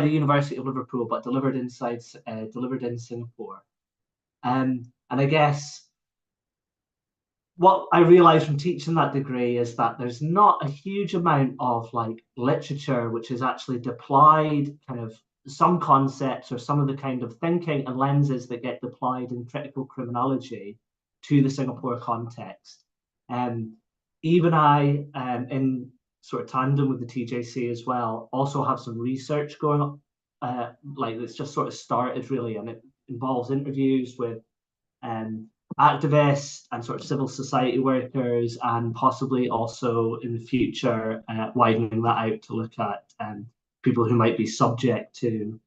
the University of Liverpool, but delivered in Singapore. And I guess what I realized from teaching that degree is that there's not a huge amount of like literature which is actually deployed kind of some concepts or some of the kind of thinking and lenses that get deployed in critical criminology to the Singapore context. Even I, in sort of tandem with the TJC as well, also have some research going on, like it's just sort of started really, and it involves interviews with activists and sort of civil society workers, and possibly also in the future widening that out to look at people who might be subject to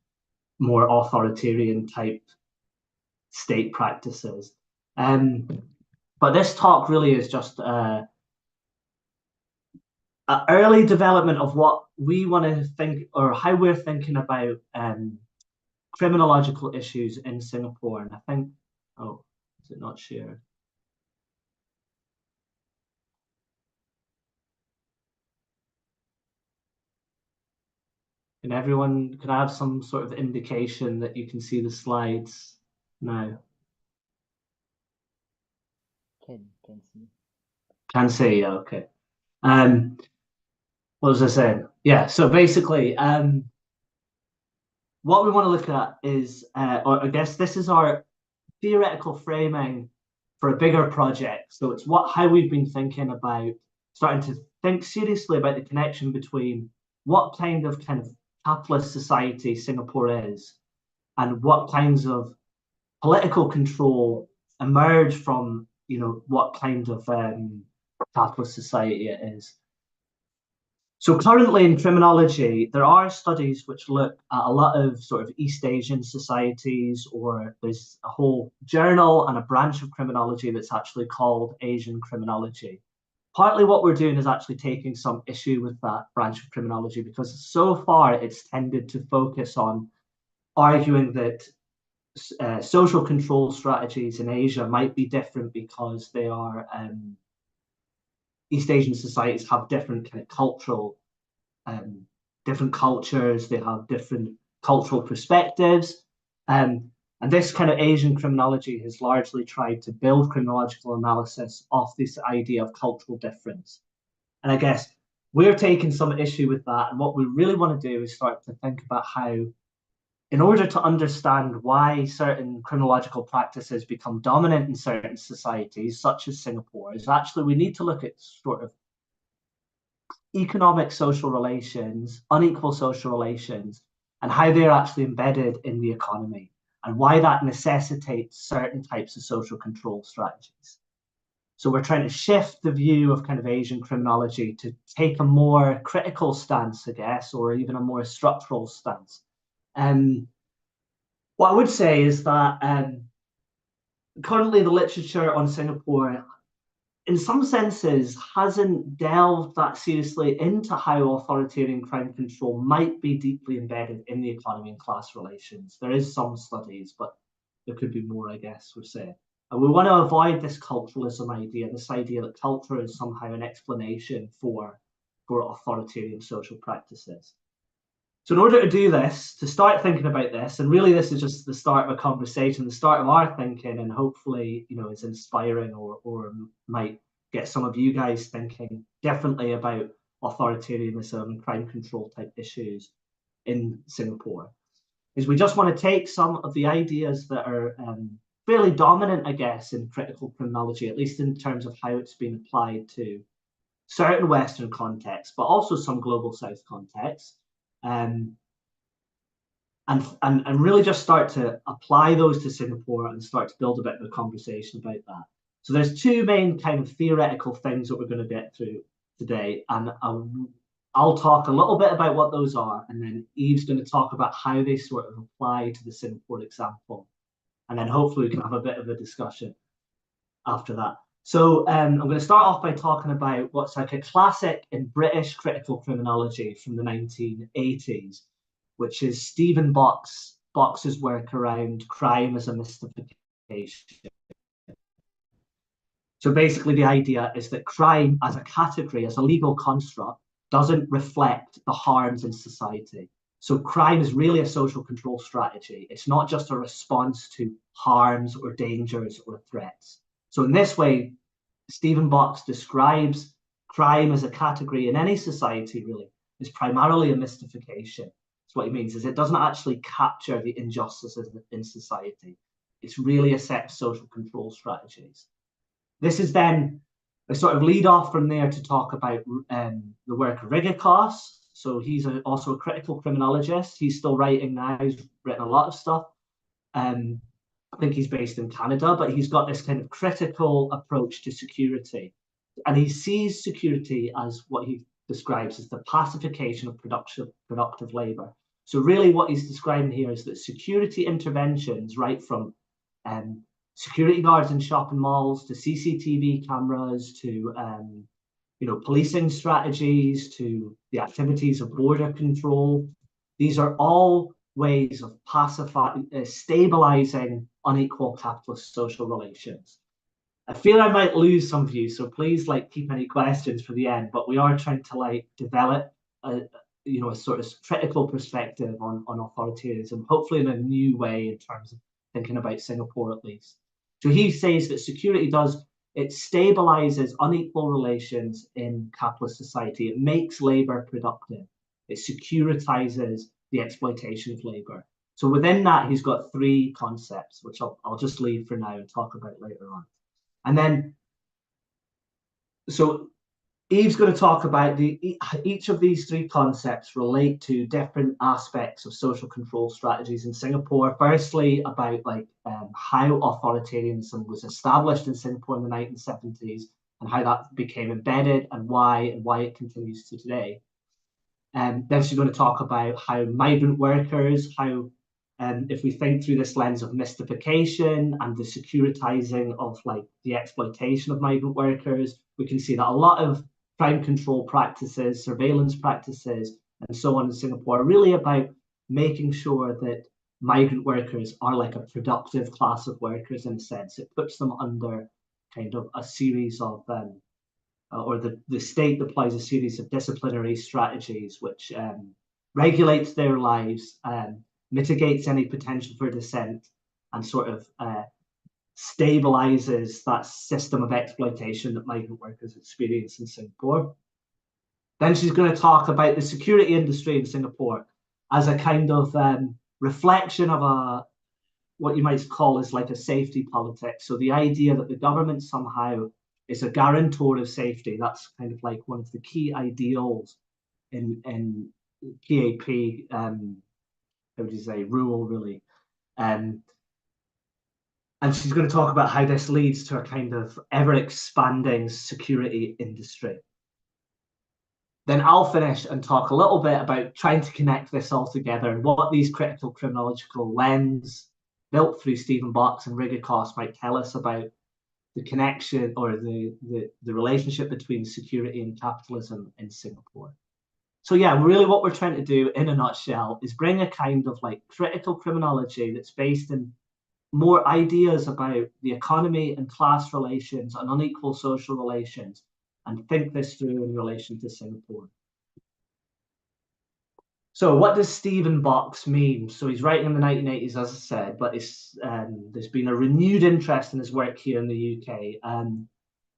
more authoritarian type state practices. But this talk really is just an early development of what we want to think, or how we're thinking about criminological issues in Singapore. And I think, oh, is it not shared? Can I have some sort of indication that you can see the slides now? Can see. Can see, yeah, okay. What was I saying? Yeah, so basically, what we want to look at is, or I guess this is our theoretical framing for a bigger project. So it's how we've been thinking about starting to think seriously about the connection between what kind of capitalist society Singapore is and what kinds of political control emerge from, what kind of capitalist society it is. So currently in criminology, there are studies which look at a lot of sort of East Asian societies, or there's a whole journal and a branch of criminology that's actually called Asian criminology. Partly what we're doing is actually taking some issue with that branch of criminology, because so far it's tended to focus on arguing that social control strategies in Asia might be different because they are East Asian societies have different kind of cultural, different cultures, they have different cultural perspectives. And this kind of Asian criminology has largely tried to build criminological analysis off this idea of cultural difference. And I guess we're taking some issue with that. And what we really want to do is start to think about how, in order to understand why certain criminological practices become dominant in certain societies, such as Singapore, is actually we need to look at sort of economic social relations, unequal social relations, and how they're actually embedded in the economy, and why that necessitates certain types of social control strategies. So we're trying to shift the view of kind of Asian criminology to take a more critical stance, I guess, or even a more structural stance. What I would say is that currently the literature on Singapore, in some senses, hasn't delved that seriously into how authoritarian crime control might be deeply embedded in the economy and class relations. There is some studies, but there could be more, I guess, we're saying. And we want to avoid this culturalism idea, this idea that culture is somehow an explanation for authoritarian social practices. So in order to do this, to start thinking about this, and really this is just the start of a conversation, the start of our thinking, and hopefully, is inspiring or might get some of you guys thinking differently about authoritarianism and crime control type issues in Singapore, is we just want to take some of the ideas that are fairly dominant, I guess, in critical criminology, at least in terms of how it's been applied to certain Western contexts, but also some global South contexts. And really just start to apply those to Singapore and start to build a bit of a conversation about that. So there's two main kind of theoretical things that we're going to get through today, and I'll talk a little bit about what those are, and then Eve's going to talk about how they sort of apply to the Singapore example, and then hopefully we can have a bit of a discussion after that. So I'm going to start off by talking about what's like a classic in British critical criminology from the 1980s, which is Stephen Box's work around crime as a mystification. So basically the idea is that crime as a category, as a legal construct, doesn't reflect the harms in society. So crime is really a social control strategy. It's not just a response to harms or dangers or threats. So in this way, Stephen Box describes crime as a category in any society, really, is primarily a mystification. So what he means is it doesn't actually capture the injustices in society. It's really a set of social control strategies. This is then a sort of lead off from there to talk about the work of Rigakos. So he's also a critical criminologist. He's still writing now. He's written a lot of stuff. I think he's based in Canada, but he's got this kind of critical approach to security. And he sees security as what he describes as the pacification of productive labour. So really what he's describing here is that security interventions, right from security guards in shopping malls to CCTV cameras to policing strategies to the activities of border control, these are all ways of stabilizing unequal capitalist social relations. I feel I might lose some of you, so please keep any questions for the end, but we are trying to develop a sort of critical perspective on authoritarianism, hopefully in a new way in terms of thinking about Singapore at least. So he says that security it stabilizes unequal relations in capitalist society. It makes labor productive. It securitizes the exploitation of labor. So within that, he's got three concepts, which I'll just leave for now and talk about later on. And then, so Eve's going to talk about each of these three concepts relate to different aspects of social control strategies in Singapore. Firstly, about how authoritarianism was established in Singapore in the 1970s and how that became embedded and why it continues to today. And then she's going to talk about how migrant workers, if we think through this lens of mystification and the securitizing of the exploitation of migrant workers, we can see that a lot of crime control practices, surveillance practices, and so on in Singapore are really about making sure that migrant workers are like a productive class of workers in a sense. It puts them under kind of a series of or the state applies a series of disciplinary strategies which regulates their lives, mitigates any potential for dissent, and sort of stabilizes that system of exploitation that migrant workers experience in Singapore. Then she's going to talk about the security industry in Singapore as a kind of reflection of what you might call as a safety politics. So the idea that the government somehow is a guarantor of safety. That's kind of one of the key ideals in PAP, how would you say, rule really. And she's going to talk about how this leads to a kind of ever-expanding security industry. Then I'll finish and talk a little bit about trying to connect this all together and what these critical criminological lens built through Stephen Box and Rigakos might tell us about the connection or the relationship between security and capitalism in Singapore. So yeah, really what we're trying to do in a nutshell is bring a kind of critical criminology that's based in more ideas about the economy and class relations and unequal social relations and think this through in relation to Singapore. So what does Stephen Box mean? So he's writing in the 1980s, as I said, but there's been a renewed interest in his work here in the UK. And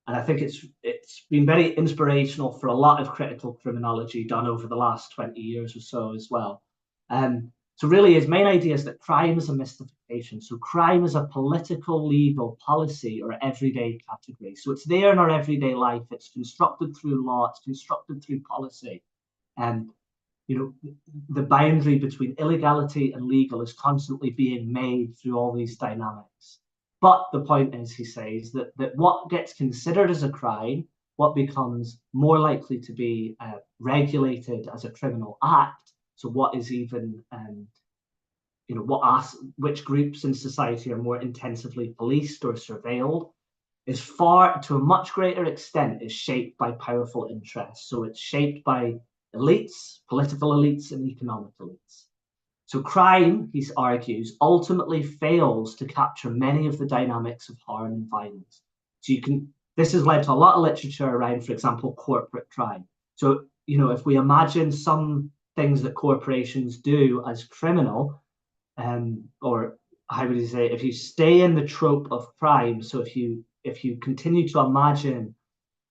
I think it's been very inspirational for a lot of critical criminology done over the last 20 years or so as well. So really his main idea is that crime is a mystification. So crime is a political, legal, policy, or everyday category. So it's there in our everyday life. It's constructed through law. It's constructed through policy. And the boundary between illegality and legal is constantly being made through all these dynamics. But the point is, he says, that what gets considered as a crime, what becomes more likely to be regulated as a criminal act, so what is even, which groups in society are more intensively policed or surveilled, is to a much greater extent, is shaped by powerful interests. So it's shaped by elites, political elites, and economic elites. So crime, he argues, ultimately fails to capture many of the dynamics of harm and violence. So this has led to a lot of literature around, for example, corporate crime. So, if we imagine some things that corporations do as criminal, or how would you say, if you stay in the trope of crime, so if you continue to imagine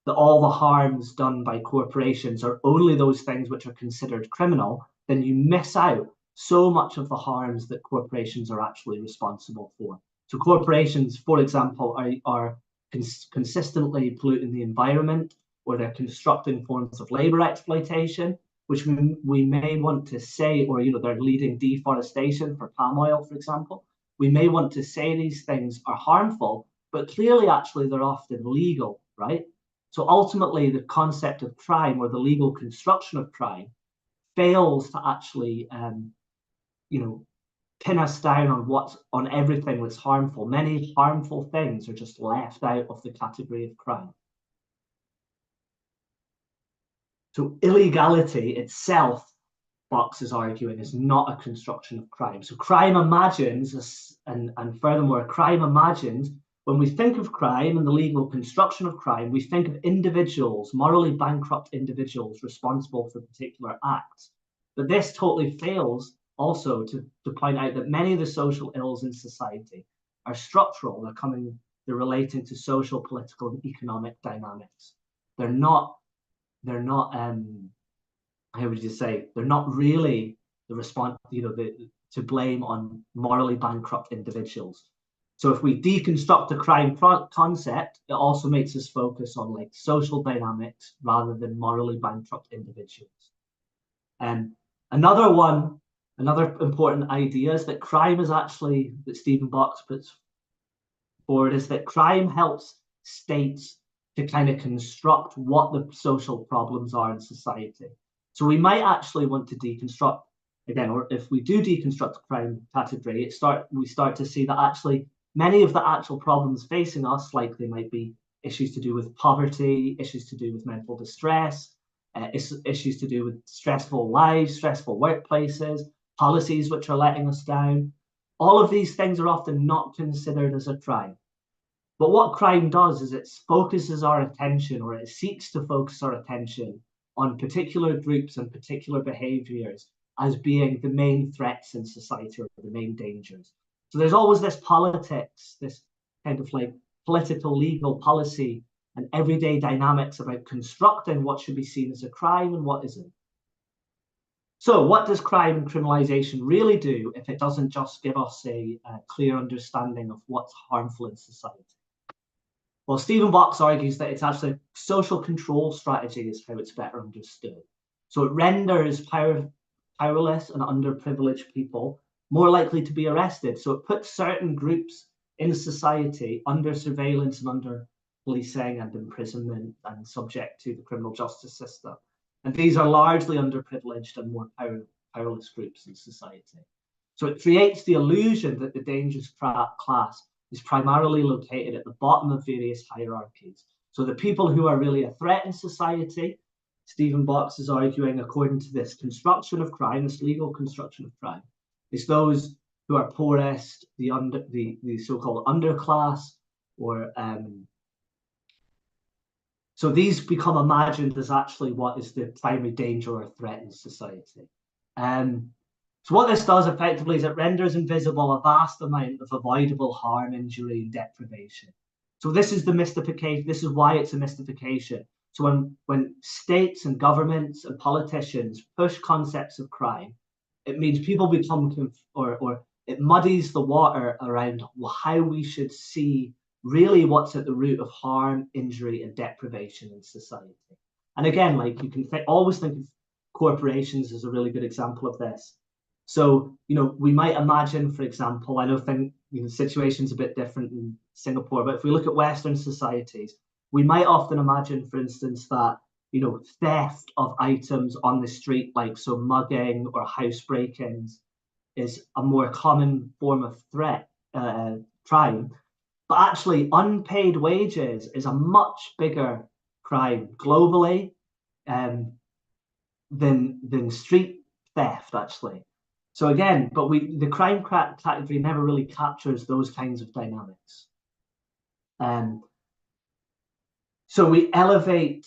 that all the harms done by corporations are only those things which are considered criminal, then you miss out so much of the harms that corporations are actually responsible for. So corporations, for example, are consistently polluting the environment, or they're constructing forms of labor exploitation, which we may want to say, or they're leading deforestation for palm oil, for example. We may want to say these things are harmful, but clearly actually they're often legal, right? So ultimately the concept of crime, or the legal construction of crime, fails to actually pin us down on everything that's harmful. Many harmful things are just left out of the category of crime. So illegality itself, Box is arguing, is not a construction of crime. So crime imagines, and furthermore, crime imagines, when we think of crime and the legal construction of crime, we think of individuals, morally bankrupt individuals responsible for particular acts. But this totally fails also to point out that many of the social ills in society are structural. They're relating to social, political, and economic dynamics. They're not how would you say, they're not really the response, to blame on morally bankrupt individuals. So if we deconstruct the crime concept, it also makes us focus on like social dynamics rather than morally bankrupt individuals. Another important idea is that crime is actually, that Stephen Box puts forward, is that crime helps states to kind of construct what the social problems are in society. So we might actually want to deconstruct, again, or if we do deconstruct the crime category, we start to see that actually many of the actual problems facing us, like they might be issues to do with poverty, issues to do with mental distress, issues to do with stressful lives, stressful workplaces, policies which are letting us down. All of these things are often not considered as a crime. But what crime does is it focuses our attention, or it seeks to focus our attention on particular groups and particular behaviors as being the main threats in society, or the main dangers. So there's always this politics, this kind of like political, legal policy and everyday dynamics about constructing what should be seen as a crime and what isn't. So what does crime and criminalization really do if it doesn't just give us a clear understanding of what's harmful in society? Well, Stephen Box argues that it's actually a social control strategy is how it's better understood. So it renders powerless and underprivileged people more likely to be arrested. So it puts certain groups in society under surveillance and under policing and imprisonment and subject to the criminal justice system. And these are largely underprivileged and more powerless groups in society. So it creates the illusion that the dangerous class is primarily located at the bottom of various hierarchies. So the people who are really a threat in society, Stephen Box is arguing, according to this construction of crime, this legal construction of crime, is those who are poorest, the so-called underclass, or so these become imagined as actually what is the primary danger or threat in society. So what this does effectively is it renders invisible a vast amount of avoidable harm, injury, and deprivation. So this is the mystification. This is why it's a mystification. So when states and governments and politicians push concepts of crime, it means people become, or it muddies the water around how we should see really what's at the root of harm, injury, and deprivation in society. And again, like you can always think of corporations as a really good example of this. So, we might imagine, for example, I don't think the situation's a bit different in Singapore, but if we look at Western societies, we might often imagine, for instance, that, theft of items on the street, like so mugging or house break-ins, is a more common form of crime. But actually, unpaid wages is a much bigger crime globally than street theft, actually. So again, but the crime category never really captures those kinds of dynamics. So we elevate.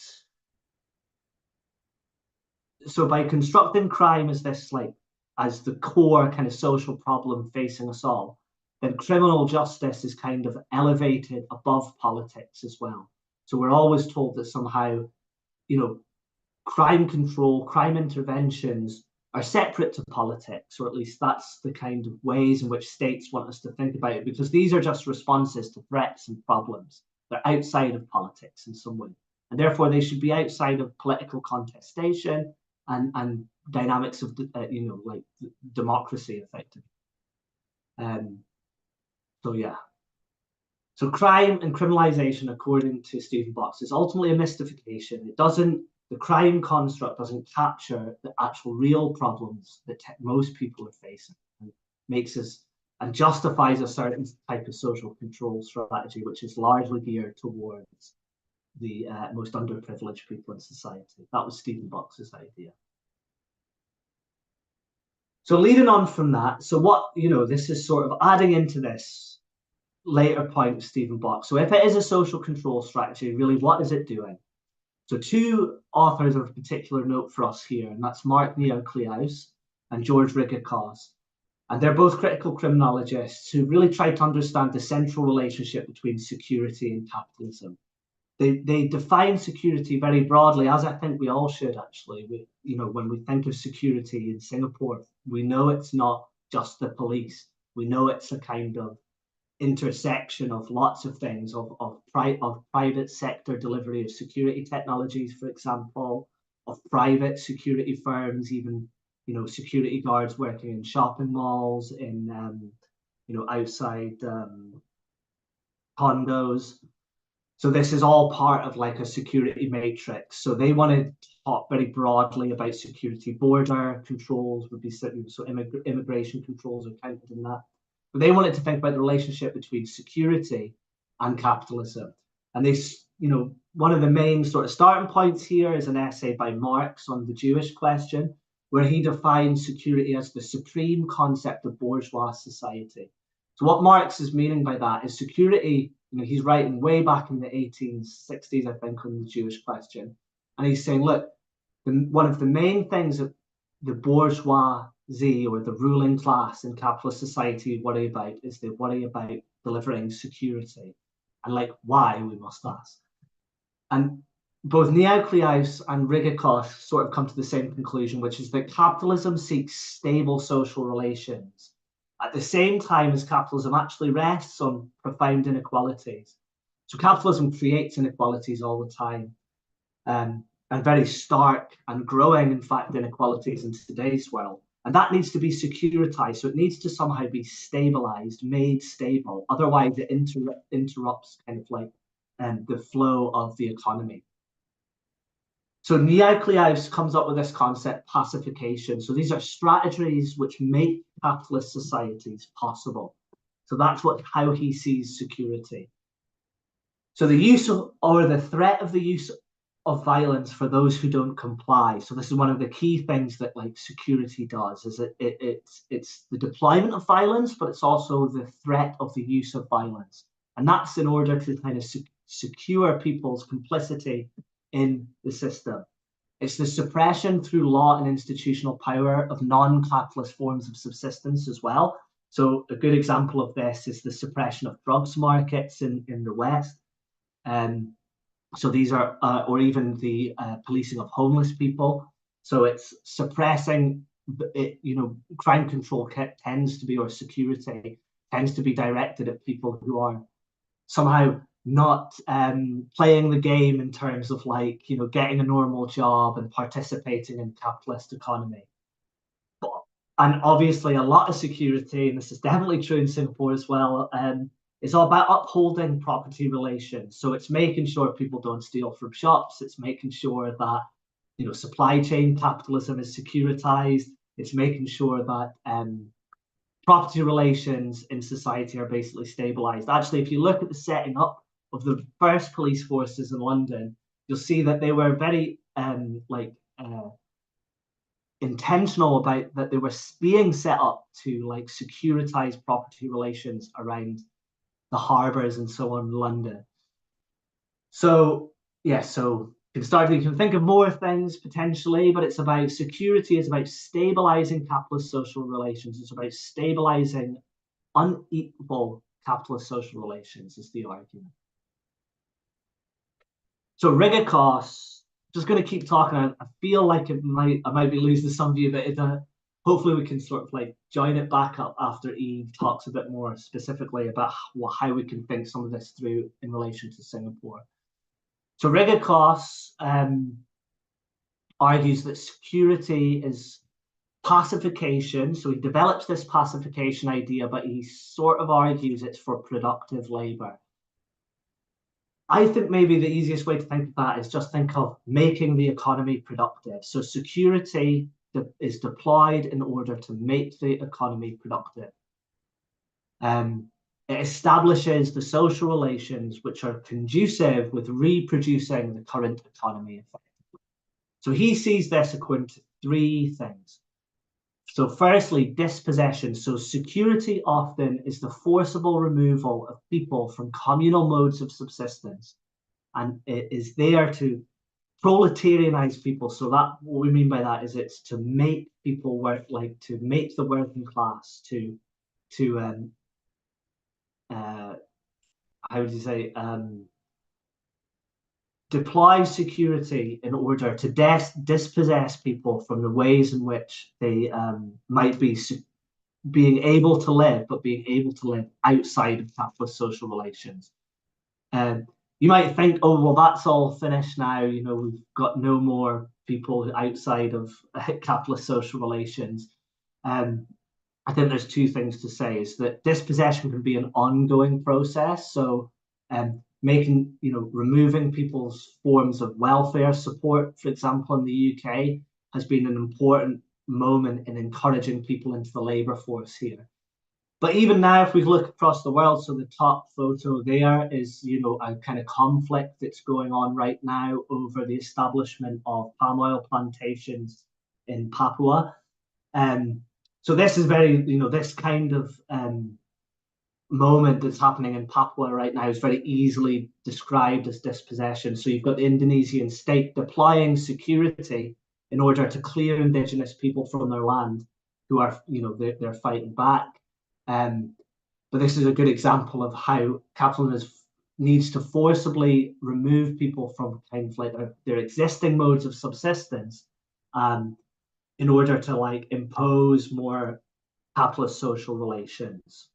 so by constructing crime as this, like, as the core kind of social problem facing us all, then criminal justice is kind of elevated above politics as well. So we're always told that somehow, crime control, crime interventions are separate to politics, or at least that's the kind of ways in which states want us to think about it, because these are just responses to threats and problems. They're outside of politics in some way. And therefore they should be outside of political contestation and dynamics of, like democracy, effectively. So yeah. So crime and criminalization, according to Stephen Box, is ultimately a mystification. The crime construct doesn't capture the actual real problems that most people are facing, and makes us and justifies a certain type of social control strategy, which is largely geared towards the most underprivileged people in society. That was Stephen Box's idea. So leading on from that, so what, this is sort of adding into this later point of Stephen Box. So if it is a social control strategy, really, what is it doing? So two authors of particular note for us here, and that's Mark Neocleous and George Rigakos. And they're both critical criminologists who really tried to understand the central relationship between security and capitalism. They define security very broadly, as I think we all should actually. When we think of security in Singapore, we know it's not just the police. We know it's a kind of intersection of lots of things, of private sector delivery of security technologies, for example, of private security firms, even security guards working in shopping malls, in outside condos. So this is all part of like a security matrix. So they want to talk very broadly about security. Border controls would be so immigration controls are counted in that. But they wanted to think about the relationship between security and capitalism. And one of the main sort of starting points here is an essay by Marx on the Jewish question, where he defines security as the supreme concept of bourgeois society. So what Marx is meaning by that is security, he's writing way back in the 1860s, I think, on the Jewish question. And he's saying, look, one of the main things that the bourgeoisie or the ruling class in capitalist society worry about is they worry about delivering security. And like, why, we must ask. And both Neocleous and Rigakos sort of come to the same conclusion, which is that capitalism seeks stable social relations at the same time as capitalism actually rests on profound inequalities. So capitalism creates inequalities all the time, and very stark and growing, in fact, inequalities in today's world. And that needs to be securitized. So it needs to somehow be stabilized, made stable. Otherwise, it interrupts kind of like the flow of the economy. So Neocleous comes up with this concept, pacification. So these are strategies which make capitalist societies possible. So that's how he sees security. So the use of, or the threat of the use of violence for those who don't comply. So this is one of the key things that like security does, is it's the deployment of violence, but it's also the threat of the use of violence. And that's in order to kind of secure people's complicity in the system. It's the suppression through law and institutional power of non-capitalist forms of subsistence as well. So a good example of this is the suppression of drugs markets in the West. So these are, or even the policing of homeless people. So it's suppressing, crime control tends to be, or security tends to be directed at people who are somehow not playing the game in terms of like, getting a normal job and participating in the capitalist economy. And obviously a lot of security, and this is definitely true in Singapore as well, it's all about upholding property relations. So it's making sure people don't steal from shops. It's making sure that, supply chain capitalism is securitized. It's making sure that property relations in society are basically stabilized. Actually, if you look at the setting up of the first police forces in London, you'll see that they were very intentional about that they were being set up to like securitize property relations around the harbours and so on in London. So yeah, so You can think of more things potentially, but it's about security, is about stabilizing capitalist social relations. It's about stabilizing unequal capitalist social relations, is the argument. So Rigakos, just going to keep talking. I feel like I might be losing some of you, but hopefully we can sort of like join it back up after Eve talks a bit more specifically about how we can think some of this through in relation to Singapore. So Rigakos argues that security is pacification. So he develops this pacification idea, but he sort of argues it's for productive labor. I think maybe the easiest way to think of that is just think of making the economy productive. So security is deployed in order to make the economy productive. It establishes the social relations which are conducive with reproducing the current economy effectively. So he sees this equivalent to three things. So firstly, dispossession. So security often is the forcible removal of people from communal modes of subsistence, and it is there to proletarianize people. So that, what we mean by that is it's to make people work, like to make the working class to how would you say, deploy security in order to dispossess people from the ways in which they might be being able to live, but being able to live outside of capitalist social relations. You might think, oh, well, that's all finished now. You know, we've got no more people outside of capitalist social relations. I think there's two things to say: is that dispossession can be an ongoing process. So, removing people's forms of welfare support, for example, in the UK, has been an important moment in encouraging people into the labour force here. But even now, if we look across the world, so the top photo there is, a kind of conflict that's going on right now over the establishment of palm oil plantations in Papua. So this is very, this kind of moment that's happening in Papua right now is very easily described as dispossession. So you've got the Indonesian state deploying security in order to clear indigenous people from their land who are, they're fighting back. But this is a good example of how capitalism needs to forcibly remove people from kind of like their existing modes of subsistence in order to impose more capitalist social relations.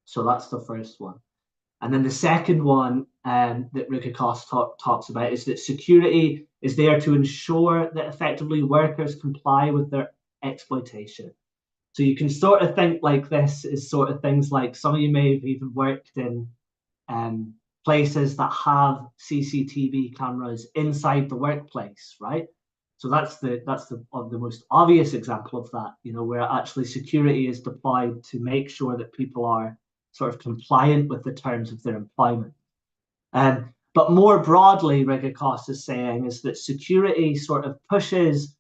So that's the first one. And then the second one that Rigakos talks about is that security is there to ensure that effectively workers comply with their exploitation. So you can sort of think like this is sort of things like some of you may have even worked in places that have CCTV cameras inside the workplace, right? So that's the most obvious example of that, where actually security is deployed to make sure that people are sort of compliant with the terms of their employment. But more broadly, Rigakos is saying is that security sort of pushes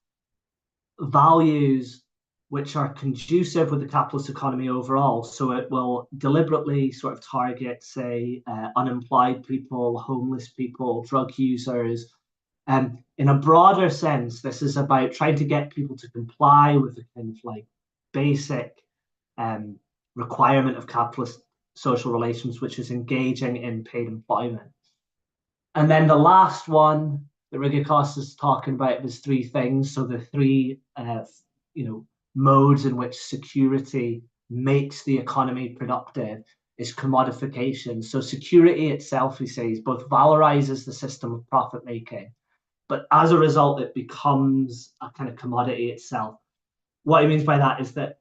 values which are conducive with the capitalist economy overall. So it will deliberately sort of target, say, unemployed people, homeless people, drug users. In a broader sense, this is about trying to get people to comply with the kind of basic requirement of capitalist social relations, which is engaging in paid employment. And then the last one that Rigakos is talking about was three things. So the three, modes in which security makes the economy productive is commodification. So security itself, he says, both valorizes the system of profit making, but as a result, it becomes a kind of commodity itself. What he means by that is that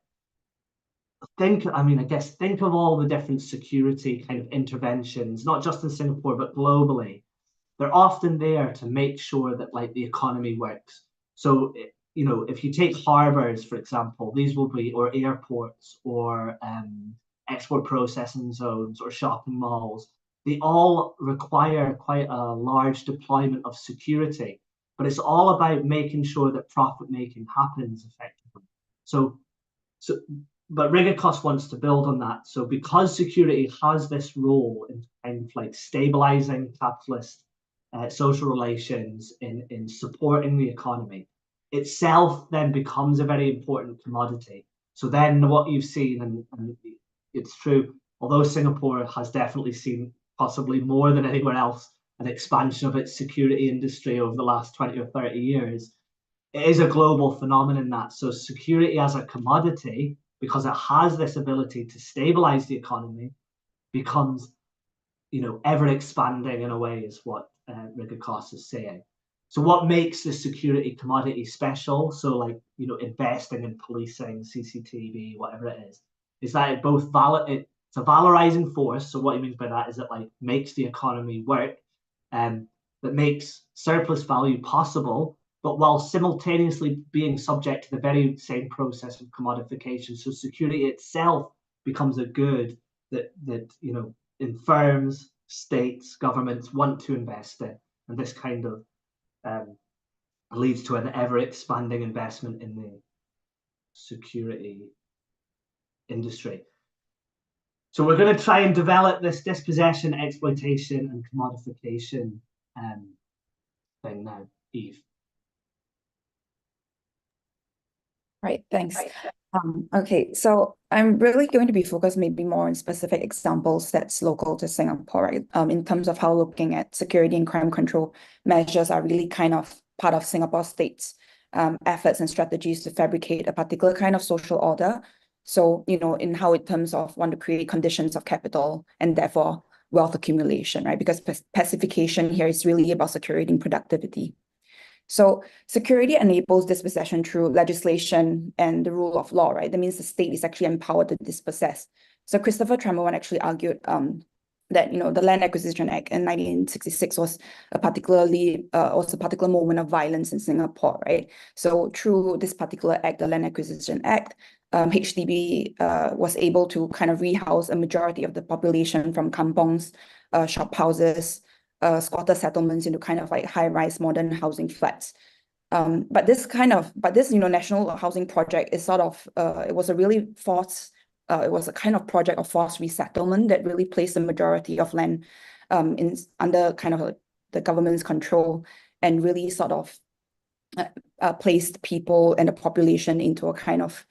think of all the different security kind of interventions, not just in Singapore, but globally. They're often there to make sure that the economy works. So, if you take harbors, for example, these will be, or airports, or export processing zones, or shopping malls, they all require quite a large deployment of security, but it's all about making sure that profit making happens effectively. But Rigakos wants to build on that. So because security has this role in kind of stabilizing capitalist social relations, in supporting the economy, itself then becomes a very important commodity. So then what you've seen, and it's true, although Singapore has definitely seen, possibly more than anywhere else, an expansion of its security industry over the last 20 or 30 years, it is a global phenomenon. That so security as a commodity, because it has this ability to stabilize the economy, becomes, ever expanding in a way, is what Rigakos is saying. So what makes the security commodity special? So like, investing in policing, CCTV, whatever it is that it both it's a valorizing force. So what he means by that is it like makes the economy work, that makes surplus value possible, but while simultaneously being subject to the very same process of commodification. So security itself becomes a good that in firms, states, governments want to invest in, and this kind of leads to an ever-expanding investment in the security industry. So we're going to try and develop this dispossession, exploitation, and commodification thing now, Eve. Right, thanks. Okay, so I'm really going to be focused maybe more on specific examples that's local to Singapore, right? In terms of how looking at security and crime control measures are really kind of part of Singapore state's efforts and strategies to fabricate a particular kind of social order. So, in how in terms of want to create conditions of capital and therefore wealth accumulation, right? Because pacification here is really about security and productivity. So security enables dispossession through legislation and the rule of law, right? That means the state is actually empowered to dispossess. So Christopher Tremorwan actually argued that the Land Acquisition Act in 1966 was a particular moment of violence in Singapore, right? So through this particular act, the Land Acquisition Act, HDB was able to kind of rehouse a majority of the population from kampongs, shop houses, squatter settlements into kind of like high-rise modern housing flats. But this national housing project is sort of it was a really forced. It was a kind of project of forced resettlement that really placed the majority of land under kind of the government's control, and really sort of placed people and the population into a kind of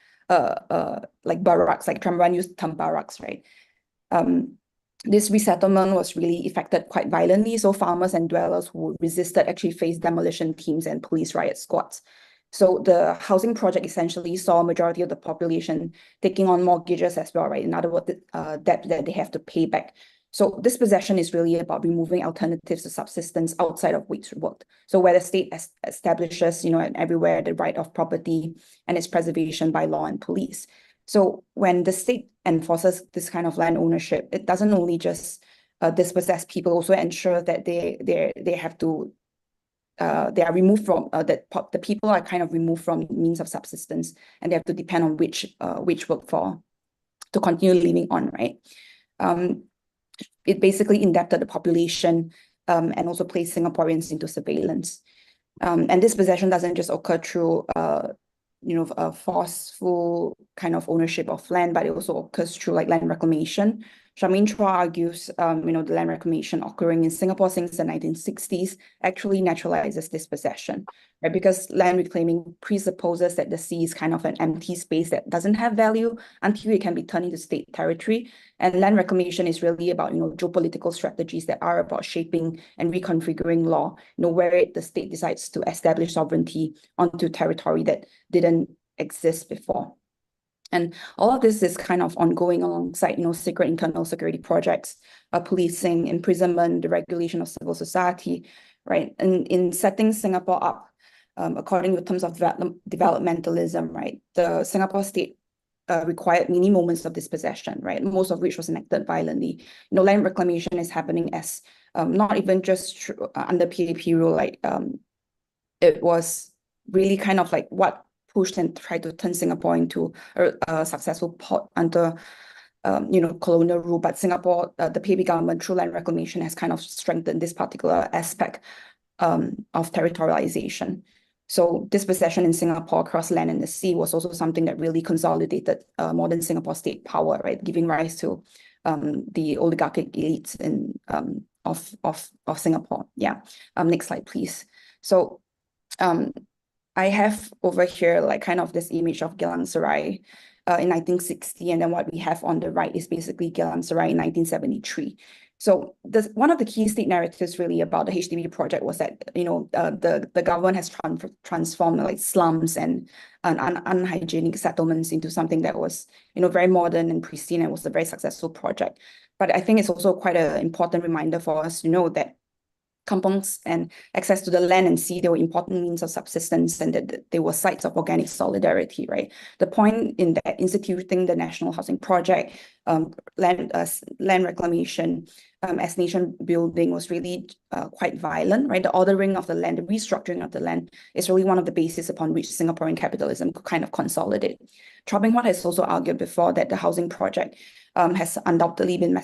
like barracks, like Tremorwan used the term barracks, right? This resettlement was really effected quite violently. So farmers and dwellers who resisted actually faced demolition teams and police riot squads. So the housing project essentially saw a majority of the population taking on mortgages as well, right? In other words, debt that they have to pay back. So dispossession is really about removing alternatives to subsistence outside of wage work. So where the state establishes, and everywhere the right of property and its preservation by law and police. So when the state enforces this kind of land ownership, it doesn't only just dispossess people, also ensure that they have to they are removed from the people are kind of removed from means of subsistence, and they have to depend on wage work to continue living on, right? It basically indebted the population and also placed Singaporeans into surveillance. And dispossession doesn't just occur through a forceful kind of ownership of land, but it also occurs through like land reclamation. Charmaine Chua argues, the land reclamation occurring in Singapore since the 1960s actually naturalizes dispossession, right? Because land reclaiming presupposes that the sea is kind of an empty space that doesn't have value until it can be turned into state territory. And land reclamation is really about, geopolitical strategies that are about shaping and reconfiguring law, where the state decides to establish sovereignty onto territory that didn't exist before. And all of this is kind of ongoing alongside, secret internal security projects, policing, imprisonment, the regulation of civil society, right? And in setting Singapore up, according to terms of developmentalism, right? The Singapore state required many moments of dispossession, right? Most of which was enacted violently. Land reclamation is happening as not even just under PAP rule, like it was really kind of like what pushed and tried to turn Singapore into a successful port under, colonial rule. But Singapore, the PAP government through land reclamation has kind of strengthened this particular aspect of territorialization. So dispossession in Singapore across land and the sea was also something that really consolidated modern Singapore state power, right? Giving rise to the oligarchic elites of Singapore. Yeah. Next slide, please. So I have over here like kind of this image of Geylang Serai in 1960, and then what we have on the right is basically Geylang Serai in 1973. So one of the key state narratives really about the HDB project was that the government has transformed like slums and unhygienic settlements into something that was very modern and pristine, and was a very successful project. But I think it's also quite an important reminder for us to know that kampongs and access to the land and sea, they were important means of subsistence, and that they were sites of organic solidarity, right? The point in that instituting the National Housing Project, land reclamation, as nation building was really quite violent, right? The ordering of the land, the restructuring of the land is really one of the bases upon which Singaporean capitalism could kind of consolidate. Chopping has also argued before that the housing project has undoubtedly been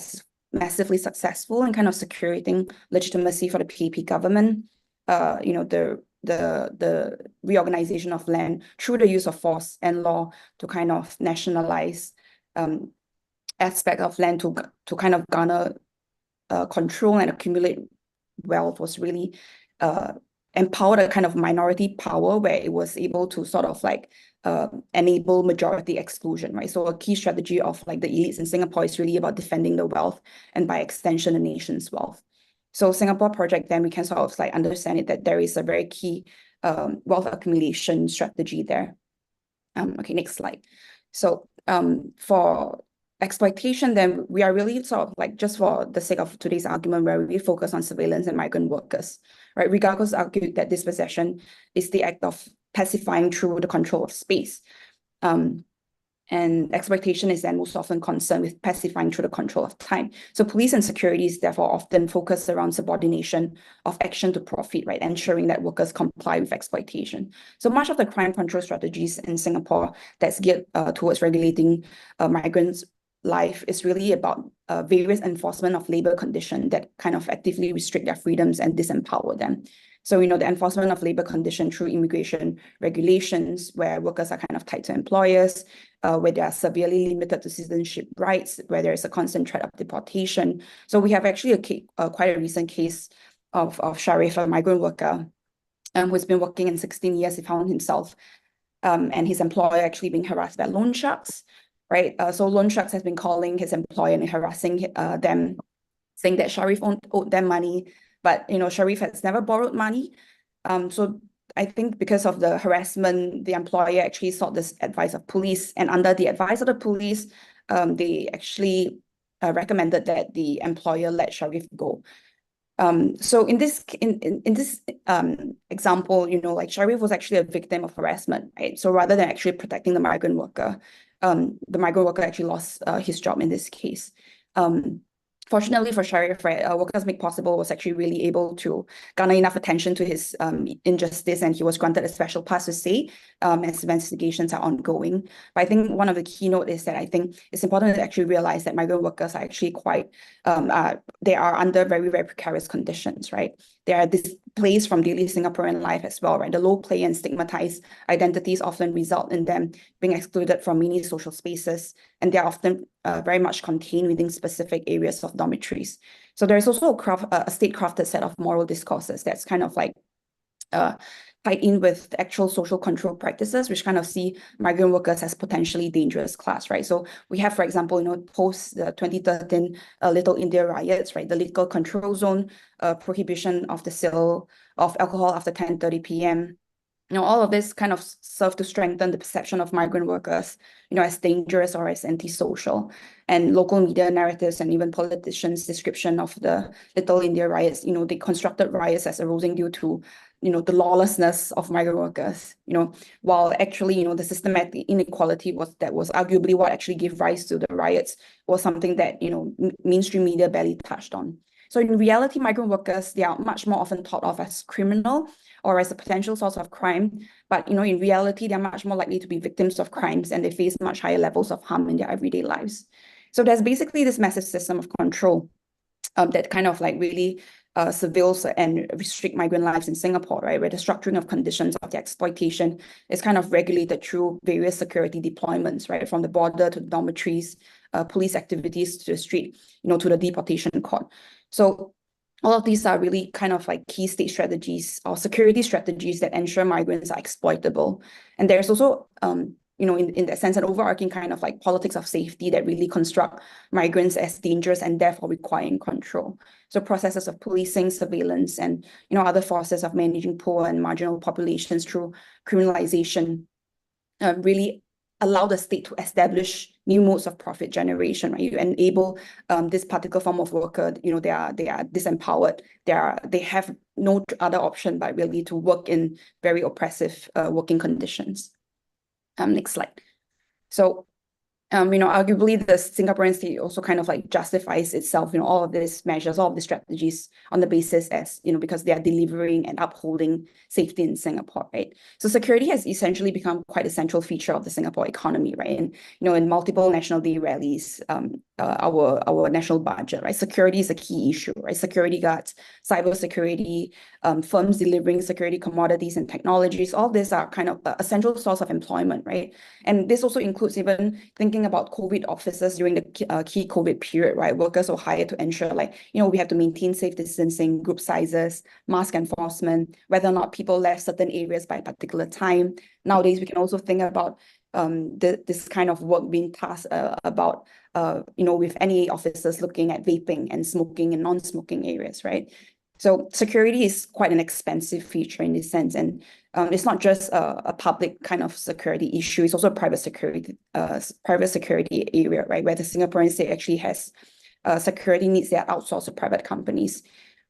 massively successful in kind of securing legitimacy for the PAP government. The reorganization of land through the use of force and law to kind of nationalize aspect of land to kind of garner control and accumulate wealth was really empowered a kind of minority power where it was able to sort of like enable majority exclusion, right? So a key strategy of like the elites in Singapore is really about defending the wealth and by extension the nation's wealth. So Singapore project, then we can sort of like understand it that there is a very key wealth accumulation strategy there. Okay, next slide. So for exploitation, then we are really sort of like, just for the sake of today's argument, where we focus on surveillance and migrant workers, right? Regardless, argued that dispossession is the act of pacifying through the control of space. And exploitation is then most often concerned with pacifying through the control of time. So police and securities therefore often focus around subordination of action to profit, right? Ensuring that workers comply with exploitation. So much of the crime control strategies in Singapore that's geared towards regulating migrants' life is really about various enforcement of labor conditions that kind of actively restrict their freedoms and disempower them. So, the enforcement of labor condition through immigration regulations, where workers are kind of tied to employers, where they are severely limited to citizenship rights, where there is a constant threat of deportation. So we have actually quite a recent case of Sharif, a migrant worker, who's been working in 16 years. He found himself and his employer actually being harassed by loan sharks, right? So loan sharks has been calling his employer and harassing them, saying that Sharif owed them money. But, Sharif has never borrowed money. So I think because of the harassment, the employer actually sought this advice of police. And under the advice of the police, they actually recommended that the employer let Sharif go. So in this example, like Sharif was actually a victim of harassment, right? So rather than actually protecting the migrant worker actually lost his job in this case. Fortunately for Sharif, right, Workers Make Possible was actually really able to garner enough attention to his injustice, and he was granted a special pass to stay as investigations are ongoing. But I think one of the keynote is that I think it's important to actually realize that migrant workers are actually quite, they are under very, very precarious conditions, right? They are displaced from daily Singaporean life as well, right? The low play and stigmatized identities often result in them being excluded from many social spaces, and they are often very much contained within specific areas of dormitories. So there's also a state-crafted set of moral discourses that's kind of like tied in with the actual social control practices, which kind of see migrant workers as potentially dangerous class, right? So we have, for example, post the 2013 Little India riots, right? The liquor control zone, prohibition of the sale of alcohol after 10:30 p.m. All of this kind of serve to strengthen the perception of migrant workers, as dangerous or as antisocial. And local media narratives and even politicians' description of the Little India riots, they constructed riots as arising due to, the lawlessness of migrant workers, while actually, the systematic inequality was arguably what actually gave rise to the riots, was something that, mainstream media barely touched on. So in reality, migrant workers, they are much more often thought of as criminal or as a potential source of crime. But, in reality, they're much more likely to be victims of crimes, and they face much higher levels of harm in their everyday lives. So there's basically this massive system of control that kind of like really surveils and restrict migrant lives in Singapore, right? Where the structuring of conditions of the exploitation is kind of regulated through various security deployments, right? From the border to the dormitories, police activities to the street, to the deportation court. So all of these are really kind of like key state strategies or security strategies that ensure migrants are exploitable. And there's also, in that sense, an overarching kind of like politics of safety that really construct migrants as dangerous and therefore requiring control. So processes of policing, surveillance, and other forces of managing poor and marginal populations through criminalization really allow the state to establish new modes of profit generation, right? You enable this particular form of worker, they are disempowered. They have no other option but really to work in very oppressive working conditions. Next slide. So arguably the Singaporean state also kind of like justifies itself, all of these measures, all of these strategies on the basis as, because they are delivering and upholding safety in Singapore, right? So security has essentially become quite a central feature of the Singapore economy, right? And, in multiple National Day rallies, our national budget, right? Security is a key issue, right? Security guards, cyber security, firms delivering security commodities and technologies, all these are kind of a central source of employment, right? And this also includes even thinking about COVID officers during the key COVID period, right? Workers were hired to ensure we have to maintain safe distancing, group sizes, mask enforcement, whether or not people left certain areas by a particular time. Nowadays, we can also think about this kind of work being tasked about, with NEA officers looking at vaping and smoking and non-smoking areas, right? So security is quite an expensive feature in this sense, and it's not just a public kind of security issue; it's also a private security area, right? Where the Singaporean state actually has security needs that are outsourced to private companies.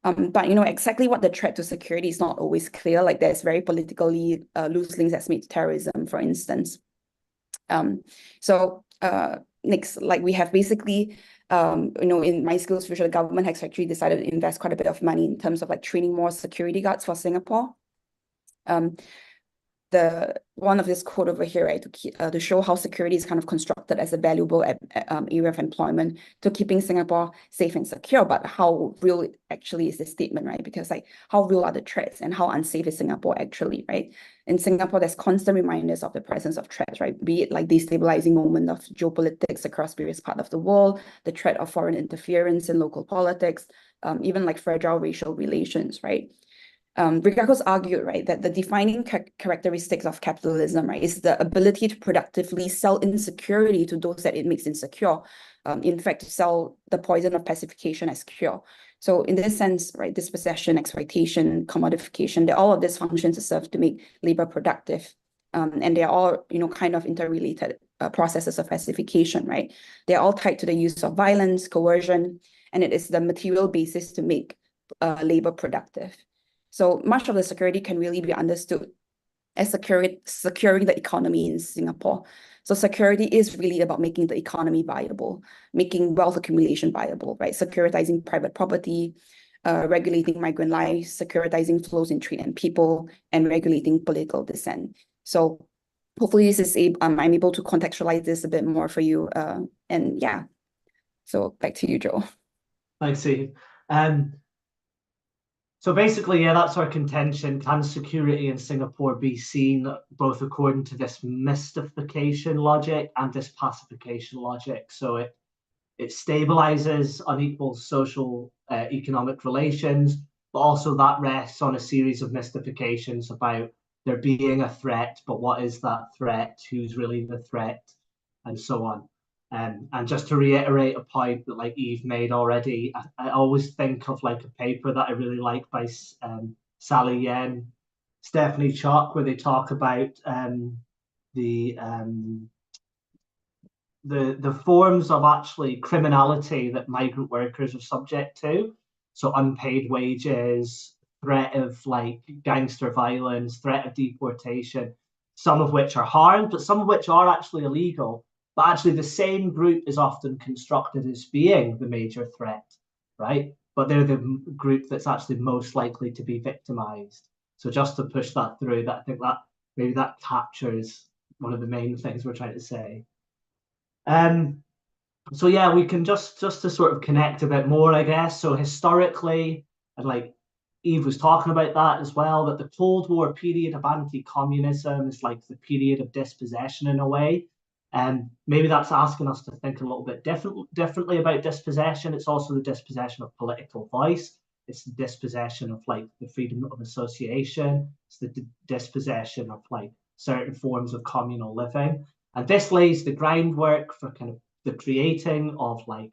But exactly what the threat to security is not always clear. Like there's very politically loose links that's made to terrorism, for instance. Next, we have basically, in my skills future, the government has actually decided to invest quite a bit of money in terms of training more security guards for Singapore. One of this quote over here, right, to show how security is kind of constructed as a valuable area of employment to keeping Singapore safe and secure, but how real actually is this statement, right? Because how real are the threats and how unsafe is Singapore actually, right? In Singapore, there's constant reminders of the presence of threats, right? Be it destabilizing moment of geopolitics across various parts of the world, the threat of foreign interference in local politics, even fragile racial relations, right? Ricardo's argued, right, that the defining characteristics of capitalism, right, is the ability to productively sell insecurity to those that it makes insecure. In fact, to sell the poison of pacification as cure. So in this sense, right, dispossession, exploitation, commodification, all of these functions to serve to make labor productive. And they're all, kind of interrelated processes of pacification, right? They're all tied to the use of violence, coercion, and it is the material basis to make labor productive. So much of the security can really be understood as securing the economy in Singapore. So security is really about making the economy viable, making wealth accumulation viable, right? Securitizing private property, regulating migrant lives, securitizing flows in trade and people, and regulating political dissent. So hopefully I'm able to contextualize this a bit more for you. And yeah, so back to you, Joe. Thanks, Eve. So basically, yeah, that's our contention. Can security in Singapore be seen both according to this mystification logic and this pacification logic? So it stabilizes unequal social economic relations, but also that rests on a series of mystifications about there being a threat, but what is that threat? Who's really the threat? And so on. And just to reiterate a point that Eve made already, I always think of a paper that I really like by Sally Yen, Stephanie Chalk, where they talk about the forms of actually criminality that migrant workers are subject to. So unpaid wages, threat of gangster violence, threat of deportation, some of which are harmed, but some of which are actually illegal. But actually the same group is often constructed as being the major threat, right? But they're the group that's actually most likely to be victimized. So just to push that through, I think that maybe that captures one of the main things we're trying to say. So yeah, we can just to sort of connect a bit more, I guess. So historically, and Eve was talking about that as well, that the Cold War period of anti-communism is the period of dispossession in a way. And maybe that's asking us to think a little bit differently about dispossession. It's also the dispossession of political voice. It's the dispossession of like the freedom of association. It's the dispossession of like certain forms of communal living. And this lays the groundwork for kind of the creating of like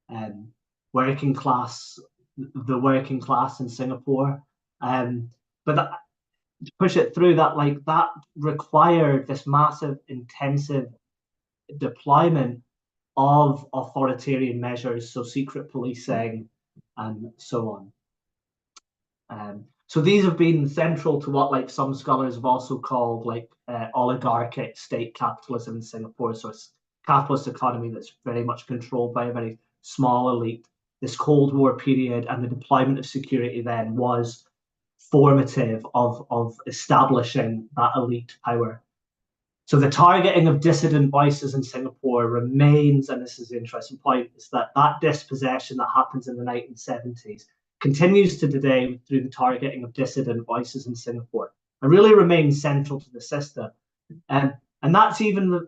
the working class in Singapore. But to push it through that, like that required this massive, intensive deployment of authoritarian measures, so secret policing and so on. So these have been central to what like some scholars have also called like oligarchic state capitalism in Singapore. So it's a capitalist economy that's very much controlled by a very small elite. This Cold War period and the deployment of security then was formative of establishing that elite power. So the targeting of dissident voices in Singapore remains, and this is the interesting point, is that dispossession that happens in the 1970s continues to today through the targeting of dissident voices in Singapore and really remains central to the system. And that's even,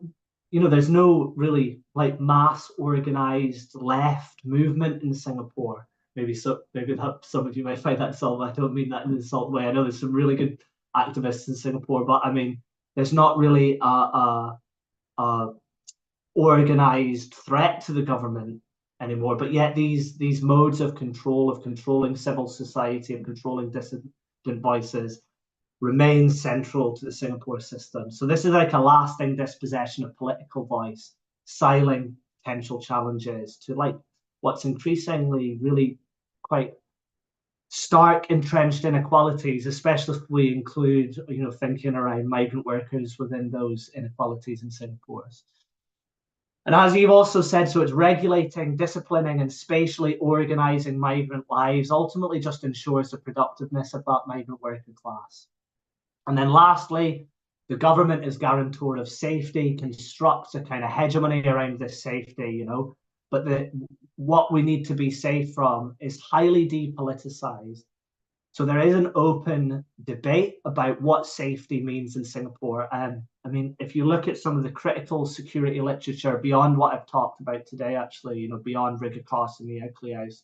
there's no really like mass organized left movement in Singapore. Maybe some of you might find that insulting. I don't mean that in an insulting way. I know there's some really good activists in Singapore, but I mean, there's not really a organized threat to the government anymore. But yet these modes of control, of controlling civil society and controlling dissident voices, remain central to the Singapore system. So this is like a lasting dispossession of political voice, silencing potential challenges to like what's increasingly really quite stark entrenched inequalities, especially if we include, thinking around migrant workers within those inequalities in Singapore. And as you've also said, so it's regulating, disciplining, and spatially organizing migrant lives ultimately just ensures the productiveness of that migrant working class. And then lastly, the government is guarantor of safety, constructs a kind of hegemony around this safety, but what we need to be safe from is highly depoliticized. So there is an open debate about what safety means in Singapore. I mean, if you look at some of the critical security literature beyond what I've talked about today, actually, beyond Rigakos and the Ecclesiastes,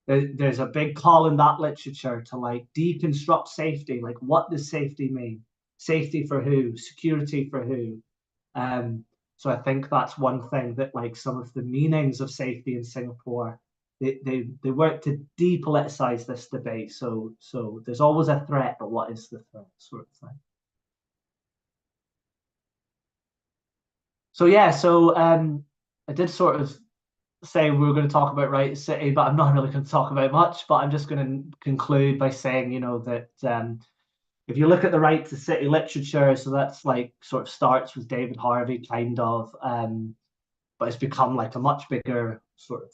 there's a big call in that literature to like deconstruct safety. Like, what does safety mean? Safety for who? Security for who? So I think that's one thing that like some of the meanings of safety in Singapore, they work to depoliticize this debate. So there's always a threat, but what is the threat, sort of thing. So yeah, I did sort of say we were going to talk about Right City, but I'm not really going to talk about much. But I'm just going to conclude by saying, that if you look at the Right to City literature, so that's like sort of starts with David Harvey, kind of, but it's become like a much bigger sort of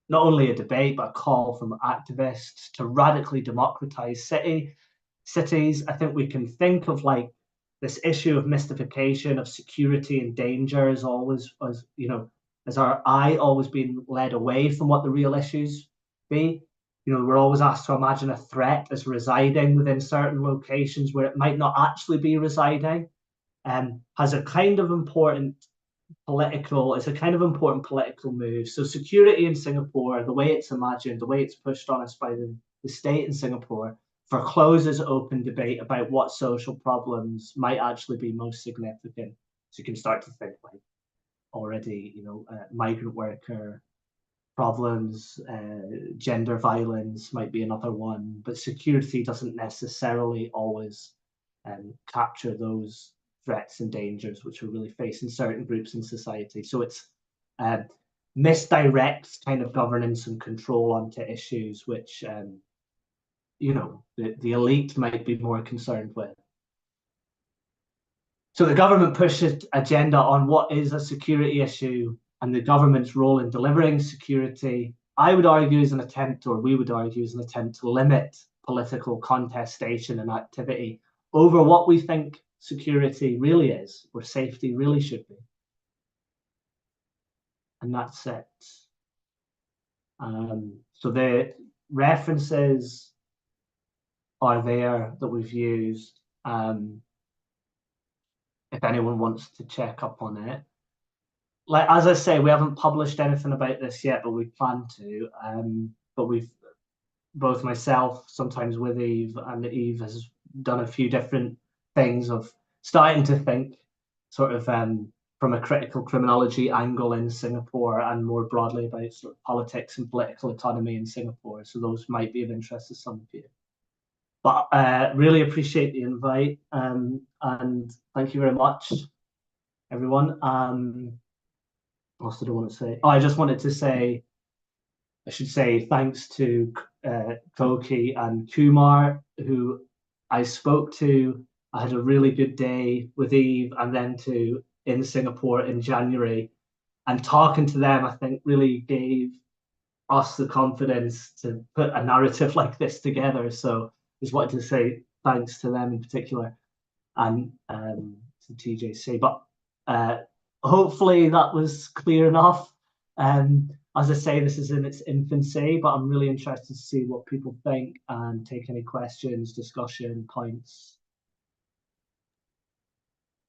not only a debate, but a call from activists to radically democratize cities. I think we can think of like this issue of mystification of security and danger as always, as our eye always being led away from what the real issues be. We're always asked to imagine a threat as residing within certain locations where it might not actually be residing, has a kind of important political move. So security in Singapore, the way it's imagined, the way it's pushed on us by the state in Singapore, forecloses open debate about what social problems might actually be most significant. So you can start to think like already, migrant worker problems, gender violence might be another one, but security doesn't necessarily always capture those threats and dangers which are really facing certain groups in society. So it's misdirects kind of governance and control onto issues which the elite might be more concerned with. So the government pushes agenda on what is a security issue and the government's role in delivering security, I would argue, is an attempt, or we would argue, is an attempt to limit political contestation and activity over what we think security really is, or safety really should be. And that's it. So the references are there that we've used. If anyone wants to check up on it. Like, as I say, we haven't published anything about this yet, but we plan to. But we've both myself, sometimes with Eve, and Eve has done a few different things of starting to think sort of from a critical criminology angle in Singapore and more broadly about sort of politics and political autonomy in Singapore. So those might be of interest to some of you. But really appreciate the invite, and thank you very much, everyone. What else did I want to say? Oh, I just wanted to say, I should say thanks to Koki and Kumar, who I spoke to. I had a really good day with Eve and then in Singapore in January. And talking to them, I think really gave us the confidence to put a narrative like this together. So just wanted to say thanks to them in particular and to TJC. But hopefully that was clear enough. As I say, this is in its infancy, but I'm really interested to see what people think and take any questions, discussion, points.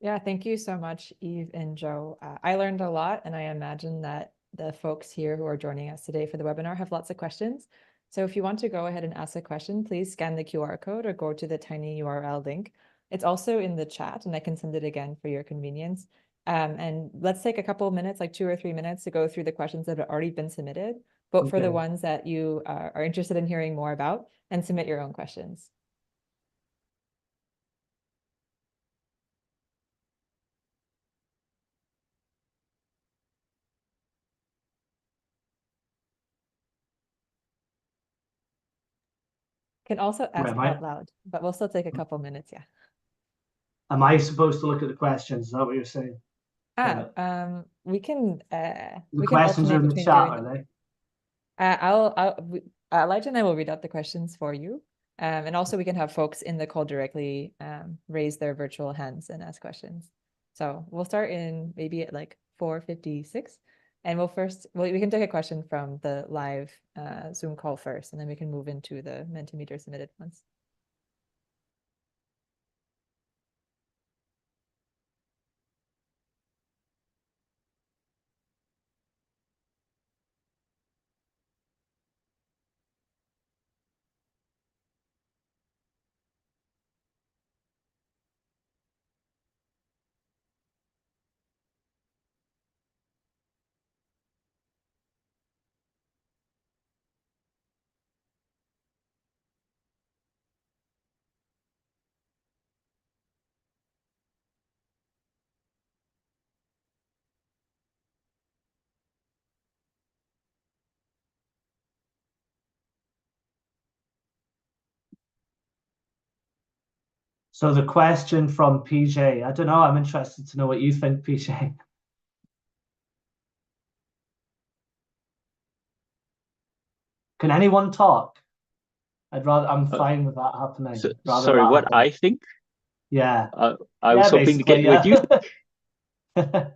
Yeah, thank you so much, Eve and Joe. I learned a lot, and I imagine that the folks here who are joining us today for the webinar have lots of questions. So if you want to go ahead and ask a question, please scan the QR code or go to the tiny URL link. It's also in the chat, and I can send it again for your convenience. And let's take a couple of minutes, like 2 or 3 minutes, to go through the questions that have already been submitted, vote for the ones that you are interested in hearing more about, and submit your own questions. Can also ask out loud, but we'll still take a couple minutes, yeah. Am I supposed to look at the questions? Is that what you're saying? We can the questions are in the chat, are they? Elijah and I will read out the questions for you. And also we can have folks in the call directly raise their virtual hands and ask questions. So we'll start in maybe at like 4:56. And we can take a question from the live Zoom call first, and then we can move into the Mentimeter submitted ones. So the question from PJ, I don't know, I'm interested to know what you think, PJ. Can anyone talk? I'm fine with that happening. Sorry, what I think? Yeah. I was hoping to get what you think.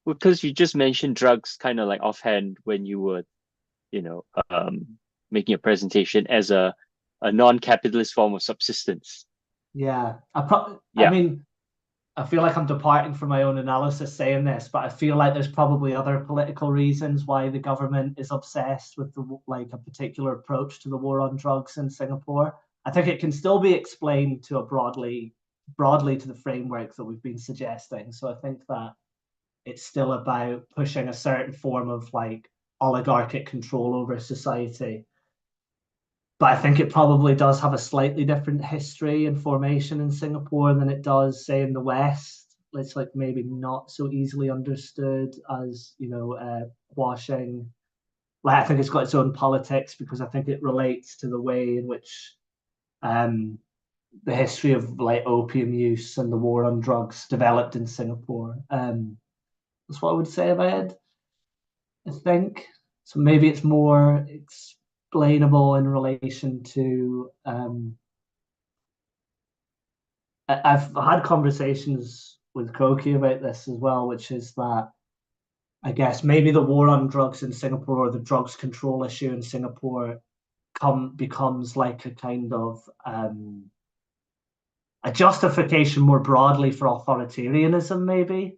Because you just mentioned drugs kind of like offhand when you were, making a presentation as a non-capitalist form of subsistence. Yeah. I mean, I feel like I'm departing from my own analysis saying this, but I feel like there's probably other political reasons why the government is obsessed with a particular approach to the war on drugs in Singapore. I think it can still be explained to broadly to the framework that we've been suggesting. So I think that it's still about pushing a certain form of oligarchic control over society. But I think it probably does have a slightly different history and formation in Singapore than it does, say, in the West. It's maybe not so easily understood as, washing. I think it's got its own politics because I think it relates to the way in which the history of opium use and the war on drugs developed in Singapore. That's what I would say about it, I think. So maybe it's more explainable in relation to I've had conversations with Koki about this as well, which is that I guess maybe the war on drugs in Singapore or the drugs control issue in Singapore becomes like a kind of a justification more broadly for authoritarianism, maybe.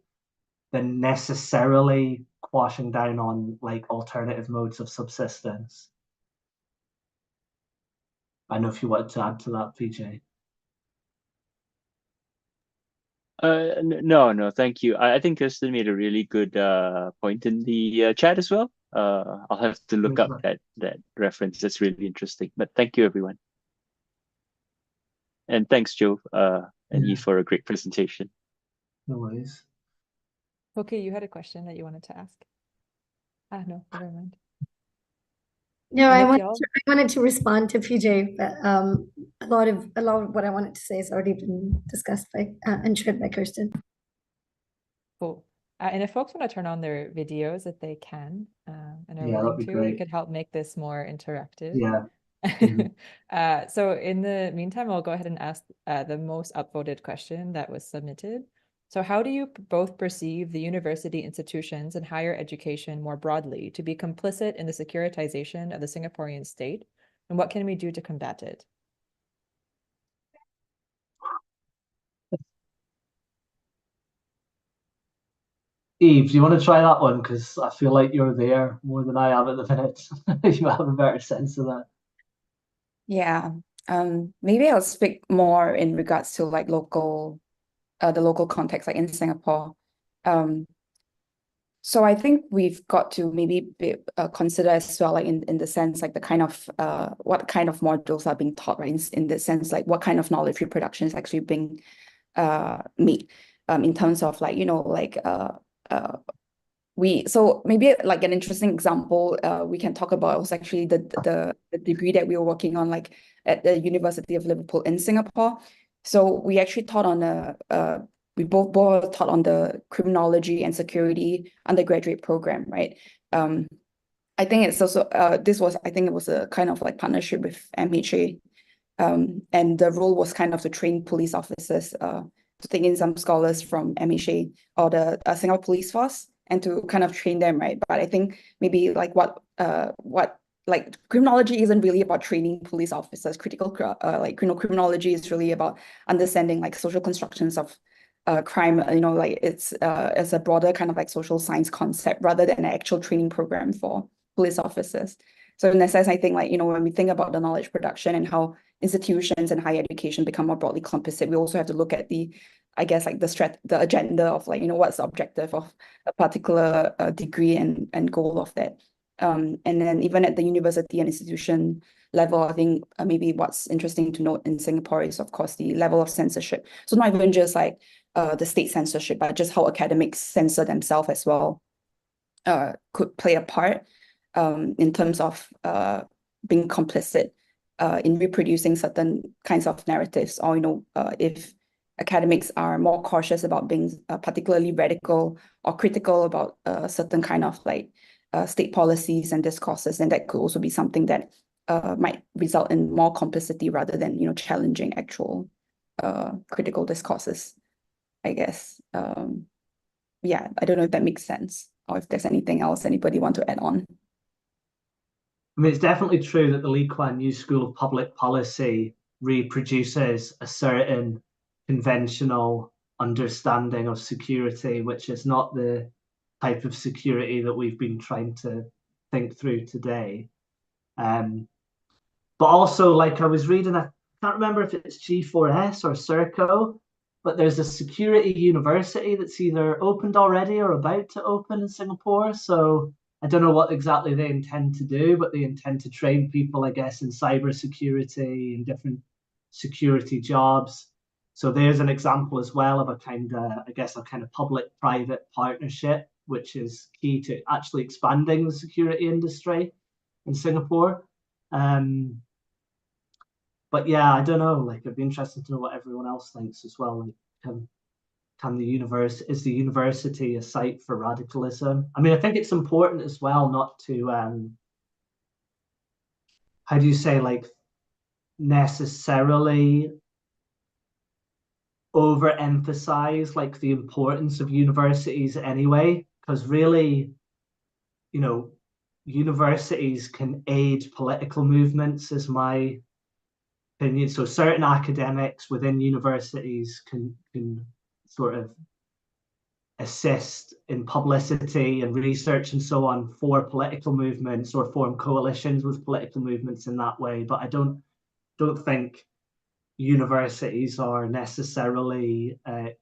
than necessarily quashing down on like alternative modes of subsistence. I don't know if you wanted to add to that, PJ. No, thank you. I think Kirsten made a really good point in the chat as well. I'll have to look up that reference. That's really interesting. But thank you, everyone. And thanks, Joe and Eve, for a great presentation. No worries. Okay, you had a question that you wanted to ask. No, never mind. No, I Nick, wanted to respond to PJ, but a lot of what I wanted to say has already been discussed by and shared by Kirsten. Cool. And if folks want to turn on their videos, if they can, and are Yeah, that'd willing be to, great. it could help make this more interactive. Yeah. So in the meantime, I'll go ahead and ask the most upvoted question that was submitted. So how do you both perceive the university institutions and higher education more broadly to be complicit in the securitization of the Singaporean state? And what can we do to combat it? Eve, do you want to try that one? Because I feel like you're there more than I am at the minute. You have a better sense of that. Yeah. Maybe I'll speak more in regards to like local, the local context, like in Singapore. So I think we've got to maybe consider as well, like in the sense, like the kind of what kind of modules are being taught, right? In the sense, like what kind of knowledge reproduction is actually being made, in terms of like, you know, like so maybe like an interesting example we can talk about was actually the degree that we were working on, like at the University of Liverpool in Singapore. So we actually taught on we both taught on the criminology and security undergraduate program, right? I think it's also I think it was a kind of like partnership with MHA, and the role was kind of to train police officers, to take in some scholars from MHA or the Singapore Police Force, and to kind of train them, right? But I think maybe like what like criminology isn't really about training police officers. Criminology is really about understanding like social constructions of crime. You know, like it's as a broader kind of like social science concept rather than an actual training program for police officers. So in that sense, I think like, you know, when we think about the knowledge production and how institutions and higher education become more broadly complicit, we also have to look at I guess like the agenda of like, you know, what's the objective of a particular degree and goal of that. And then even at the university and institution level, I think maybe what's interesting to note in Singapore is, of course, the level of censorship. So not even just like the state censorship, but just how academics censor themselves as well could play a part in terms of being complicit in reproducing certain kinds of narratives, or, you know, if academics are more cautious about being particularly radical or critical about certain kind of like state policies and discourses, and that could also be something that might result in more complicity rather than, you know, challenging actual critical discourses, I guess. Yeah, I don't know if that makes sense, or if there's anything else anybody want to add on. I mean, it's definitely true that the Lee Kuan Yew School of Public Policy reproduces a certain conventional understanding of security, which is not the type of security that we've been trying to think through today. But also, like I was reading, I can't remember if it's G4S or Serco, but there's a security university that's either opened already or about to open in Singapore. So I don't know what exactly they intend to do, but they intend to train people, I guess, in cybersecurity and different security jobs. So there's an example as well of a kind of public-private partnership, which is key to actually expanding the security industry in Singapore. But yeah, I don't know. Like, it'd be interesting to know what everyone else thinks as well. Like, is the university a site for radicalism? I mean, I think it's important as well not to how do you say, like, necessarily overemphasize like the importance of universities anyway, because really, you know, universities can aid political movements, is my opinion. So certain academics within universities can sort of assist in publicity and research and so on for political movements or form coalitions with political movements in that way. But I don't think universities are necessarily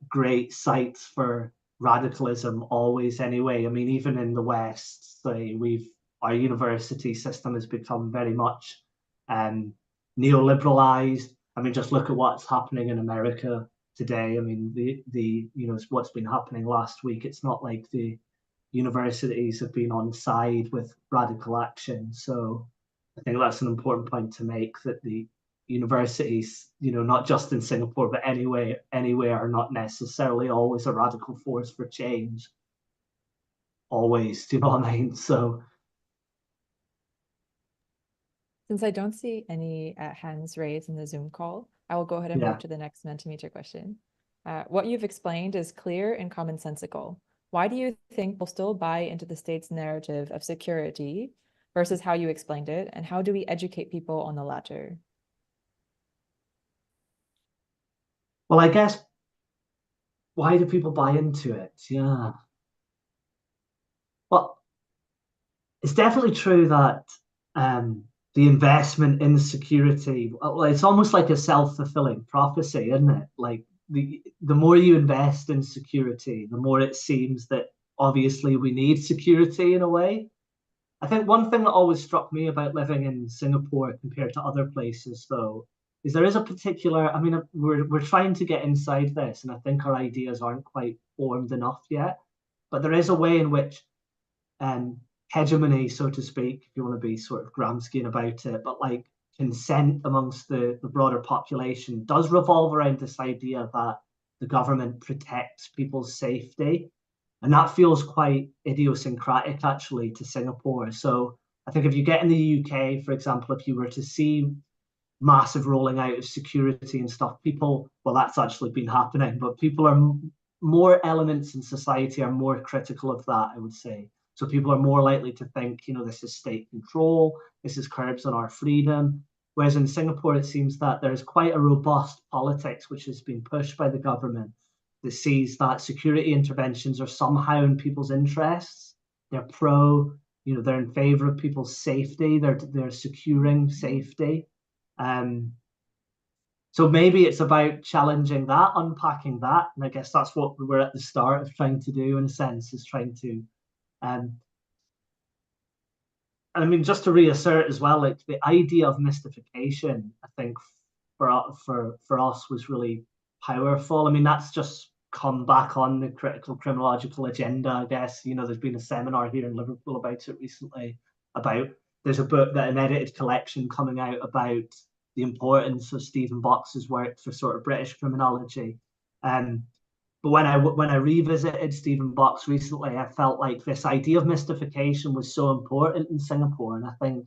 great sites for radicalism always anyway. I mean, even in the West, say our university system has become very much neoliberalized. I mean, just look at what's happening in America today. I mean, what's been happening last week. It's not like the universities have been on side with radical action. So I think that's an important point to make, that the universities, not just in Singapore, but anywhere, are not necessarily always a radical force for change. Always, do you know what I mean? So since I don't see any hands raised in the Zoom call, I will go ahead and move to the next Mentimeter question. What you've explained is clear and commonsensical. Why do you think we'll still buy into the state's narrative of security versus how you explained it? And how do we educate people on the latter? Well, I guess, why do people buy into it? Yeah. Well, it's definitely true that the investment in security, well, it's almost like a self-fulfilling prophecy, isn't it? Like the more you invest in security, the more it seems that obviously we need security in a way. I think one thing that always struck me about living in Singapore compared to other places, though, is there is a particular, I mean, we're trying to get inside this, and I think our ideas aren't quite formed enough yet, but there is a way in which hegemony, so to speak, if you want to be sort of Gramscian about it, but like consent amongst the broader population does revolve around this idea that the government protects people's safety. And that feels quite idiosyncratic, actually, to Singapore. So I think if you get in the UK, for example, if you were to see massive rolling out of security and stuff, well, that's actually been happening, but people are more elements in society are more critical of that, I would say. So people are more likely to think, this is state control, this is curbs on our freedom. Whereas in Singapore, it seems that there's quite a robust politics which has been pushed by the government that sees that security interventions are somehow in people's interests. They're they're in favor of people's safety. They're securing safety. So maybe it's about challenging that, unpacking that. And I guess that's what we're at the start of trying to do, in a sense, is trying to I mean, just to reassert as well, like the idea of mystification, I think for us was really powerful. I mean, that's just come back on the critical criminological agenda, I guess. There's been a seminar here in Liverpool about it recently, there's a book, an edited collection coming out about the importance of Stephen Box's work for sort of British criminology. But when I revisited Stephen Box recently, I felt like this idea of mystification was so important in Singapore, and I think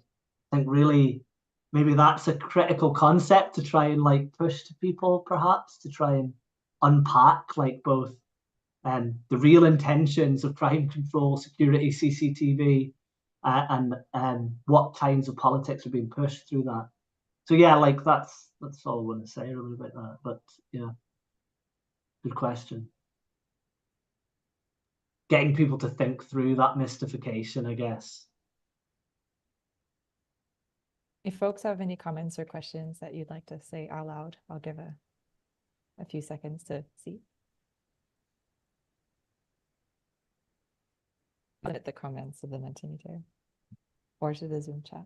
really maybe that's a critical concept to try and like push to people, perhaps, to try and unpack like both the real intentions of crime control, security, CCTV, and what kinds of politics are being pushed through that. So yeah, like that's all I want to say really about that. But yeah. Good question. Getting people to think through that mystification, I guess. If folks have any comments or questions that you'd like to say out loud, I'll give a few seconds to see. At the comments of the Mentimeter or to the Zoom chat.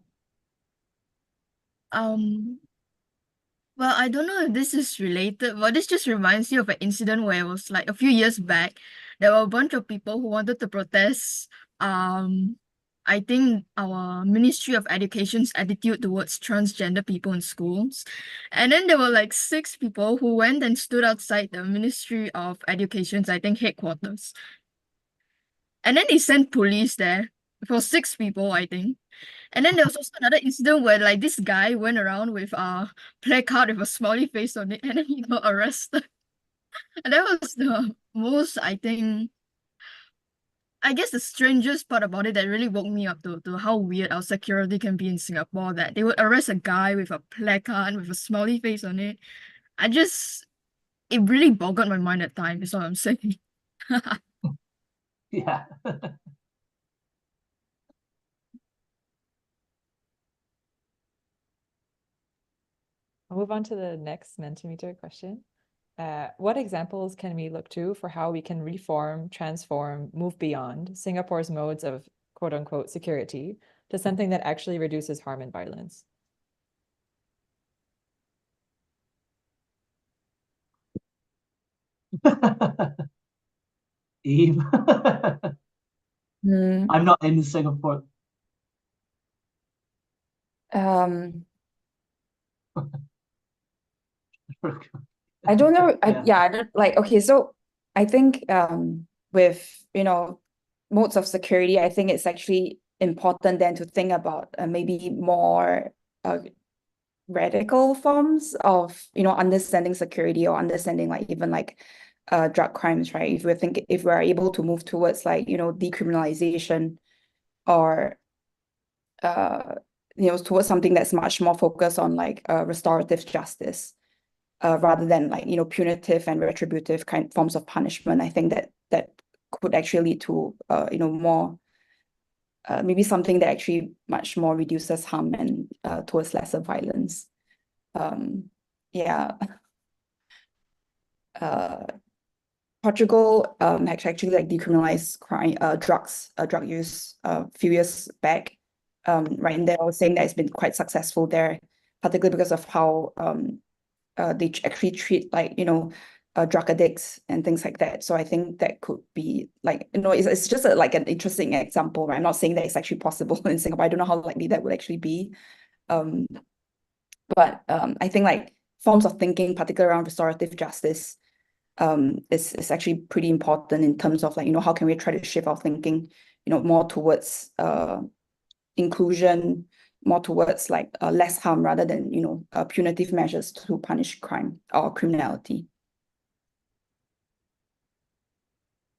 Well, I don't know if this is related, but this just reminds me of an incident where it was like a few years back. There were a bunch of people who wanted to protest, I think our Ministry of Education's attitude towards transgender people in schools. And then there were like 6 people who went and stood outside the Ministry of Education's, I think, headquarters. And then they sent police there for 6 people, I think. And then there was also another incident where like this guy went around with a placard with a smiley face on it, and then he got arrested. And that was the most, I guess the strangest part about it that really woke me up to how weird our security can be in Singapore, that they would arrest a guy with a placard with a smiley face on it. It really boggled my mind at times, is what I'm saying. Yeah. I'll move on to the next Mentimeter question. What examples can we look to for how we can reform, transform, move beyond Singapore's modes of quote unquote security to something that actually reduces harm and violence? Eve. Hmm. I'm not in Singapore. I don't know. Yeah. I don't like, okay, so I think with, modes of security, I think it's actually important then to think about maybe more radical forms of, understanding security or understanding like even like drug crimes, right? If we're able to move towards like, decriminalization or towards something that's much more focused on like restorative justice. Rather than like punitive and retributive kind forms of punishment. I think that could actually lead to more maybe something that actually much more reduces harm and towards lesser violence. Yeah. Portugal actually like decriminalized crime, drug use a few years back. Right, and they were saying that it's been quite successful there, particularly because of how they actually treat like drug addicts and things like that. So I think that could be like it's just like an interesting example, right? I'm not saying that it's actually possible in Singapore. I don't know how likely that would actually be, but I think like forms of thinking, particularly around restorative justice, is actually pretty important in terms of like how can we try to shift our thinking more towards inclusion, more towards like less harm rather than punitive measures to punish crime or criminality.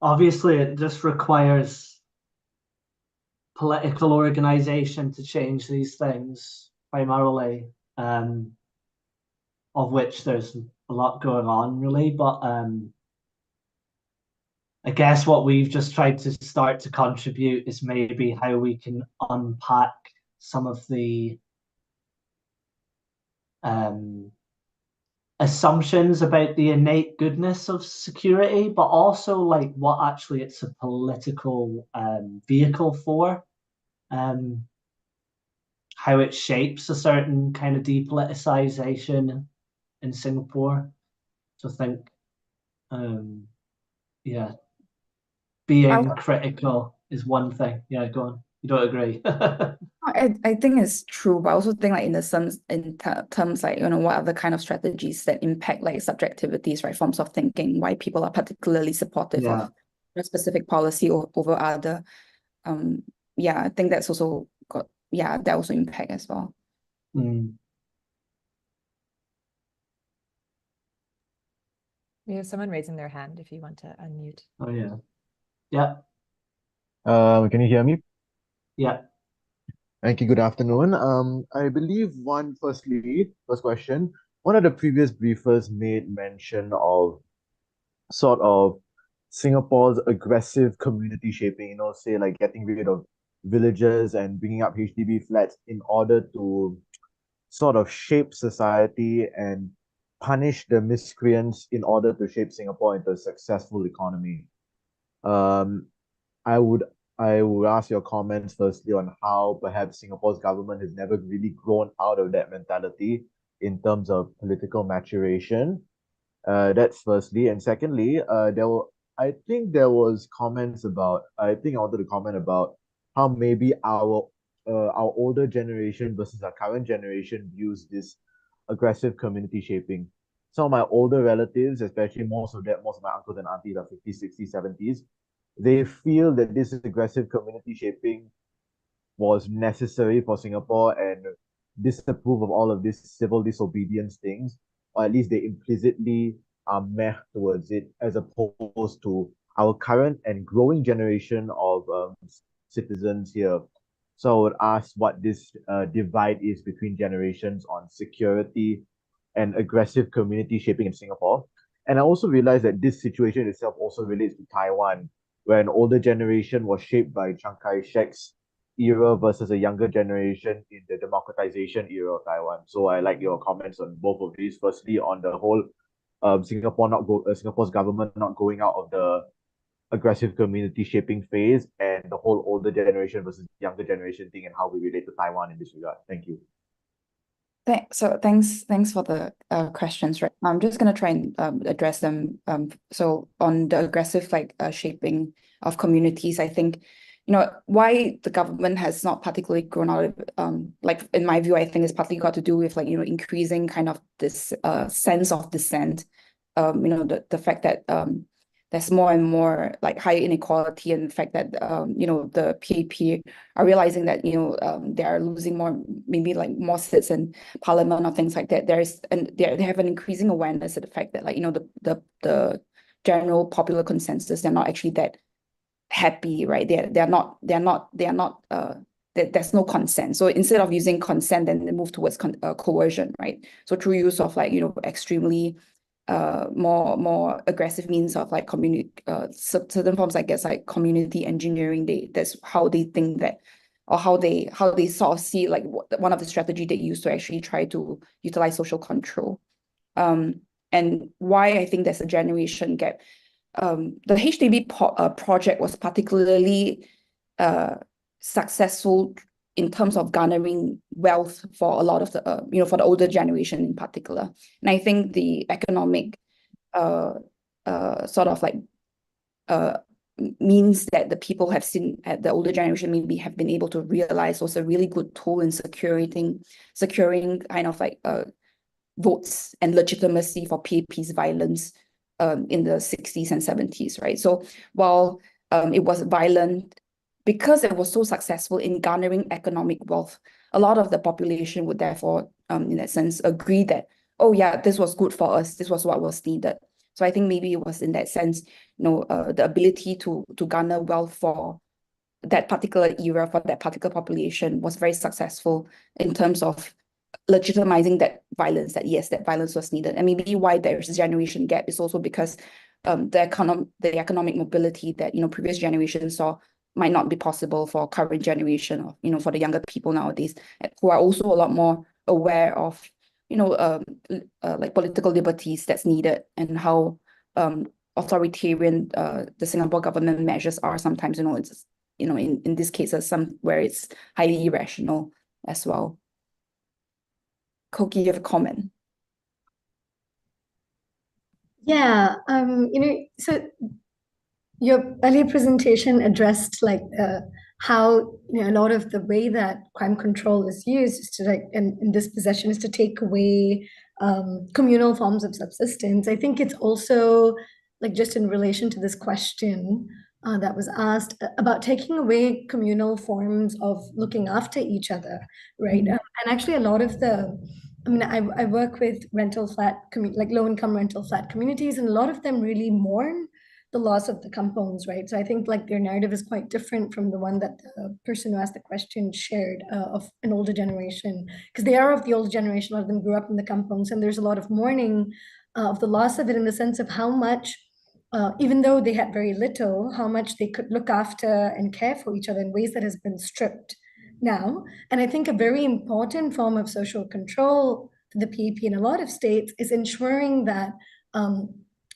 Obviously, it just requires political organization to change these things primarily, of which there's a lot going on really, but I guess what we've just tried to start to contribute is maybe how we can unpack some of the assumptions about the innate goodness of security, but also like what actually it's a political vehicle for, how it shapes a certain kind of depoliticization in Singapore. So I think, yeah, being critical is one thing. Yeah, go on. You don't agree? I think it's true, but I also think like in the terms like what are the kind of strategies that impact like subjectivities, right? Forms of thinking, why people are particularly supportive Yeah. of a specific policy over other. Yeah, I think that's also that also impact as well. Mm. We have someone raising their hand if you want to unmute. Oh yeah. Yeah. Can you hear me? Yeah. Thank you. Good afternoon. I believe first question, one of the previous briefers made mention of sort of Singapore's aggressive community shaping, say like getting rid of villages and bringing up HDB flats in order to sort of shape society and punish the miscreants in order to shape Singapore into a successful economy. Um, I would I would ask your comments firstly on how perhaps Singapore's government has never really grown out of that mentality in terms of political maturation. That's firstly, and secondly, I think there was comments about. I think I wanted to comment about how maybe our older generation versus our current generation views this aggressive community shaping. Some of my older relatives, especially most of my uncles and aunties are 50s, 60s, 70s, they feel that this aggressive community shaping was necessary for Singapore and disapprove of all of these civil disobedience things, or at least they implicitly are meh towards it, as opposed to our current and growing generation of citizens here. So I would ask what this divide is between generations on security and aggressive community shaping in Singapore. And I also realized that this situation itself also relates to Taiwan, where an older generation was shaped by Chiang Kai-shek's era versus a younger generation in the democratization era of Taiwan. So I like your comments on both of these. Firstly, on the whole Singapore's government not going out of the aggressive community shaping phase, and the whole older generation versus younger generation thing, and how we relate to Taiwan in this regard. Thank you. Thanks for the questions. Right, I'm just gonna try and address them. So on the aggressive shaping of communities, I think, why the government has not particularly grown out of in my view, I think it's partly got to do with increasing kind of this sense of dissent. The fact that there's more and more higher inequality, and the fact that the PAP are realizing that they are losing more seats in parliament or things like that. They have an increasing awareness of the fact that the general popular consensus, they're not actually that happy, right? They're not there's no consent. So instead of using consent, then they move towards coercion, right? So through use of extremely more aggressive means of certain forms, I guess, like community engineering. That's how they think that, or how they sort of see one of the strategy they use to actually try to utilize social control. And why I think there's a generation gap. The HDB project was particularly successful in terms of garnering wealth for a lot of the, for the older generation in particular. And I think the economic means that the people have seen at the older generation maybe have been able to realize was a really good tool in securing kind of votes and legitimacy for PAP's violence in the 60s and 70s, right? So while it was violent, because it was so successful in garnering economic wealth, a lot of the population would therefore, in that sense, agree that, oh yeah, this was good for us. This was what was needed. So I think maybe it was in that sense, the ability to garner wealth for that particular era, for that particular population, was very successful in terms of legitimizing that violence, that yes, that violence was needed. And maybe why there's a generation gap is also because the economic mobility that previous generations saw might not be possible for current generation, or for the younger people nowadays, who are also a lot more aware of political liberties that's needed, and how authoritarian the Singapore government measures are sometimes. It's in these cases where it's highly irrational as well. Koki, you have a comment? Yeah, so your earlier presentation addressed how a lot of the way that crime control is used is to in this possession is to take away communal forms of subsistence. I think it's also just in relation to this question that was asked about taking away communal forms of looking after each other, right? And actually a lot of I work with rental flat, low-income rental flat communities, and a lot of them really mourn the loss of the kampongs, right? So I think their narrative is quite different from the one that the person who asked the question shared of an older generation, because they are of the older generation. A lot of them grew up in the kampongs, and there's a lot of mourning of the loss of it, in the sense of how much, even though they had very little, how much they could look after and care for each other in ways that has been stripped now. And I think a very important form of social control for the PAP in a lot of states is ensuring that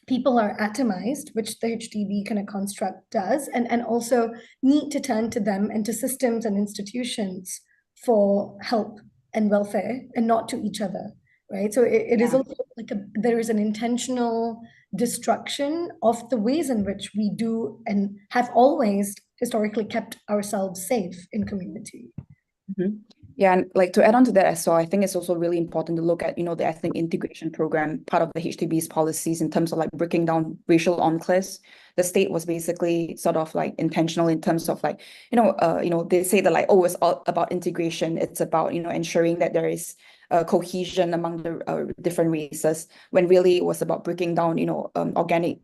people are atomized, which the HDB kind of construct does, and also need to turn to them and to systems and institutions for help and welfare, and not to each other, right? So it is also there is an intentional destruction of the ways in which we do and have always historically kept ourselves safe in community. Mm-hmm. Yeah, and to add on to that as well, I think it's also really important to look at, the ethnic integration program, part of the HDB's policies in terms of breaking down racial enclaves. The state was basically sort of intentional in terms of they say that oh, it's all about integration. It's about, ensuring that there is cohesion among the different races, when really it was about breaking down, organic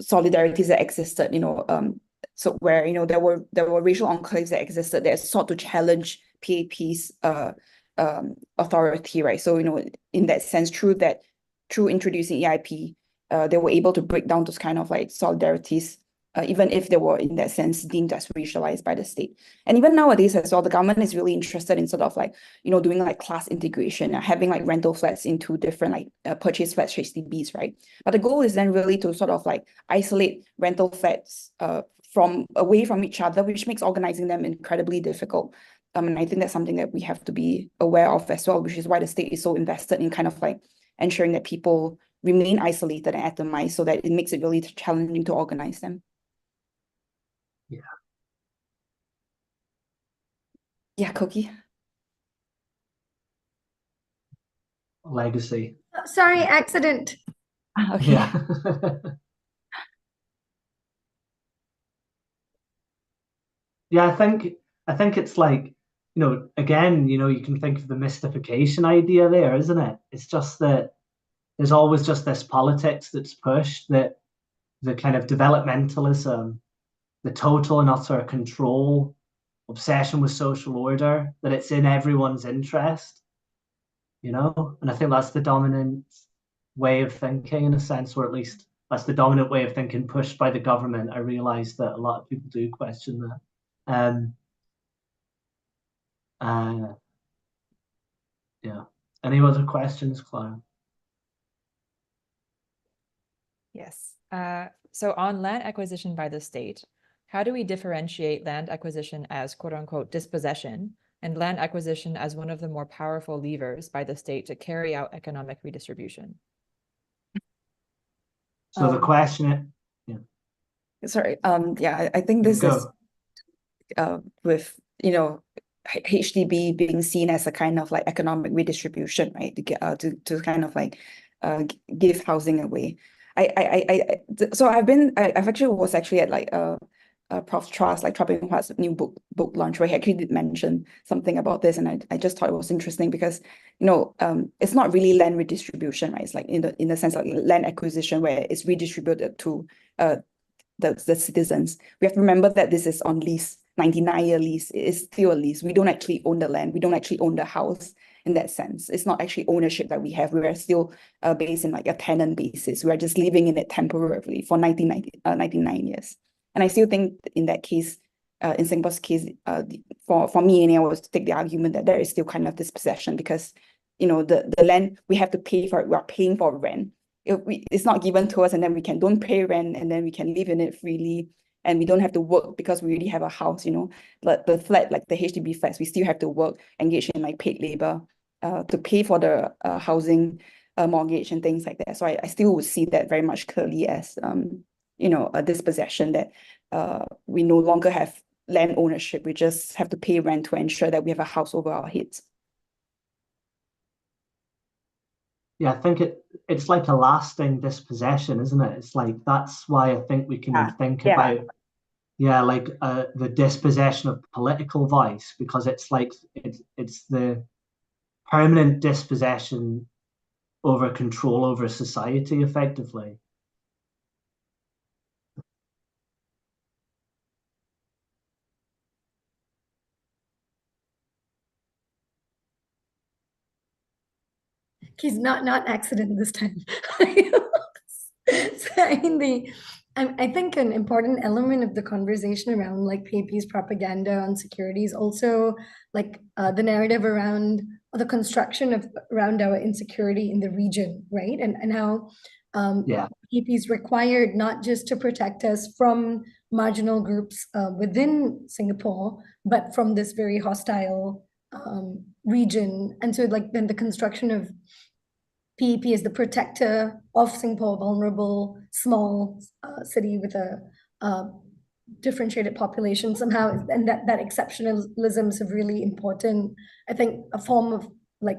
solidarities that existed, so where there were racial enclaves that existed that sought to challenge PAP's authority, right? So in that sense, through introducing EIP, they were able to break down those kind of solidarities even if they were in that sense deemed as racialized by the state. And even nowadays as well, the government is really interested in sort of like, doing like class integration, having like rental flats into different like purchase flats, HDBs, right? But the goal is then really to sort of like isolate rental flats from away from each other, which makes organizing them incredibly difficult. And I think that's something that we have to be aware of as well, which is why the state is so invested in kind of like ensuring that people remain isolated and atomized, so that it makes it really challenging to organize them. Yeah. Yeah, Koki. Legacy. Oh, sorry, accident. Okay. Yeah. Yeah, I think it's like, again, you can think of the mystification idea there, isn't it? It's just that there's always just this politics that's pushed, that the kind of developmentalism, the total and utter control, obsession with social order, that it's in everyone's interest, and I think that's the dominant way of thinking, in a sense, or at least that's the dominant way of thinking pushed by the government. I realize that a lot of people do question that. Yeah. Any other questions, Clara? Yes. So on land acquisition by the state, how do we differentiate land acquisition as quote unquote dispossession and land acquisition as one of the more powerful levers by the state to carry out economic redistribution? So the question, Sorry, yeah, I think this is with, HDB being seen as a kind of like economic redistribution, right? To get to kind of like give housing away. So I've actually was actually at like Prof. Trust, like Trapping Hua's new book launch, where he actually did mention something about this, and I just thought it was interesting because it's not really land redistribution, right? It's like in the sense of land acquisition where it's redistributed to the citizens. We have to remember that this is on lease, 99-year lease. It is still a lease. We don't actually own the land. We don't actually own the house in that sense. It's not actually ownership that we have. We are still based in like a tenant basis. We are just living in it temporarily for 99 years. And I still think in that case, in Singapore's case, for me, and I was to take the argument that there is still kind of dispossession because, the land, we have to pay for it. We are paying for rent. It's not given to us, and then we don't pay rent, and then we can live in it freely, and we don't have to work because we already have a house, But the flat, like the HDB flats, we still have to work, engage in like paid labor to pay for the housing mortgage and things like that. So I still would see that very much clearly as a dispossession, that we no longer have land ownership. We just have to pay rent to ensure that we have a house over our heads. Yeah, I think it's like a lasting dispossession, isn't it? It's like, that's why I think we can think about, like the dispossession of political voice, because it's like it's the permanent dispossession over control over society, effectively. He's not accident this time. So I think an important element of the conversation around like PAP's propaganda on security is also like the narrative around, or the construction of around our insecurity in the region, right? And how PAP is required not just to protect us from marginal groups within Singapore, but from this very hostile region. And so like then the construction of PEP is the protector of Singapore, vulnerable, small city with a differentiated population somehow, and that exceptionalism is a really important, I think, a form of like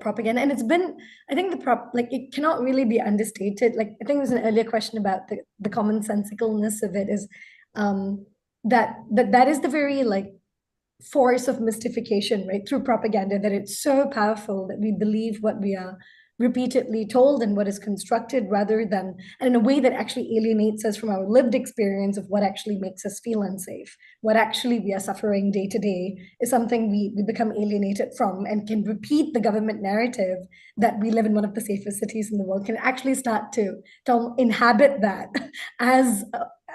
propaganda. And it's been, I think it cannot really be understated. Like I think there's an earlier question about the commonsensicalness of it, is that is the very like force of mystification, right, through propaganda, that it's so powerful that we believe what we are repeatedly told and what is constructed, rather than, and in a way that actually alienates us from our lived experience of what actually makes us feel unsafe. What actually we are suffering day to day is something we become alienated from, and can repeat the government narrative that we live in one of the safest cities in the world, can actually start to inhabit that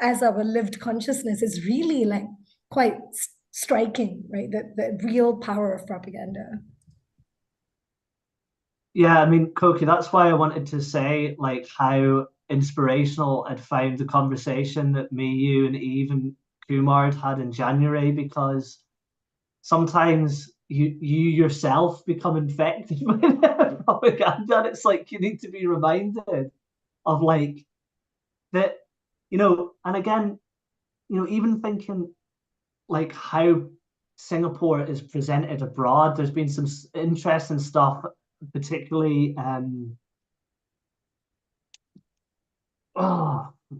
as our lived consciousness is really like quite striking, right? The real power of propaganda. Yeah, I mean, Koki, that's why I wanted to say like how inspirational I'd found the conversation that me, you, and Eve and Kumar had in January, because sometimes you yourself become infected with propaganda, and it's like you need to be reminded of like that, and again, even thinking like how Singapore is presented abroad. There's been some interesting stuff, particularly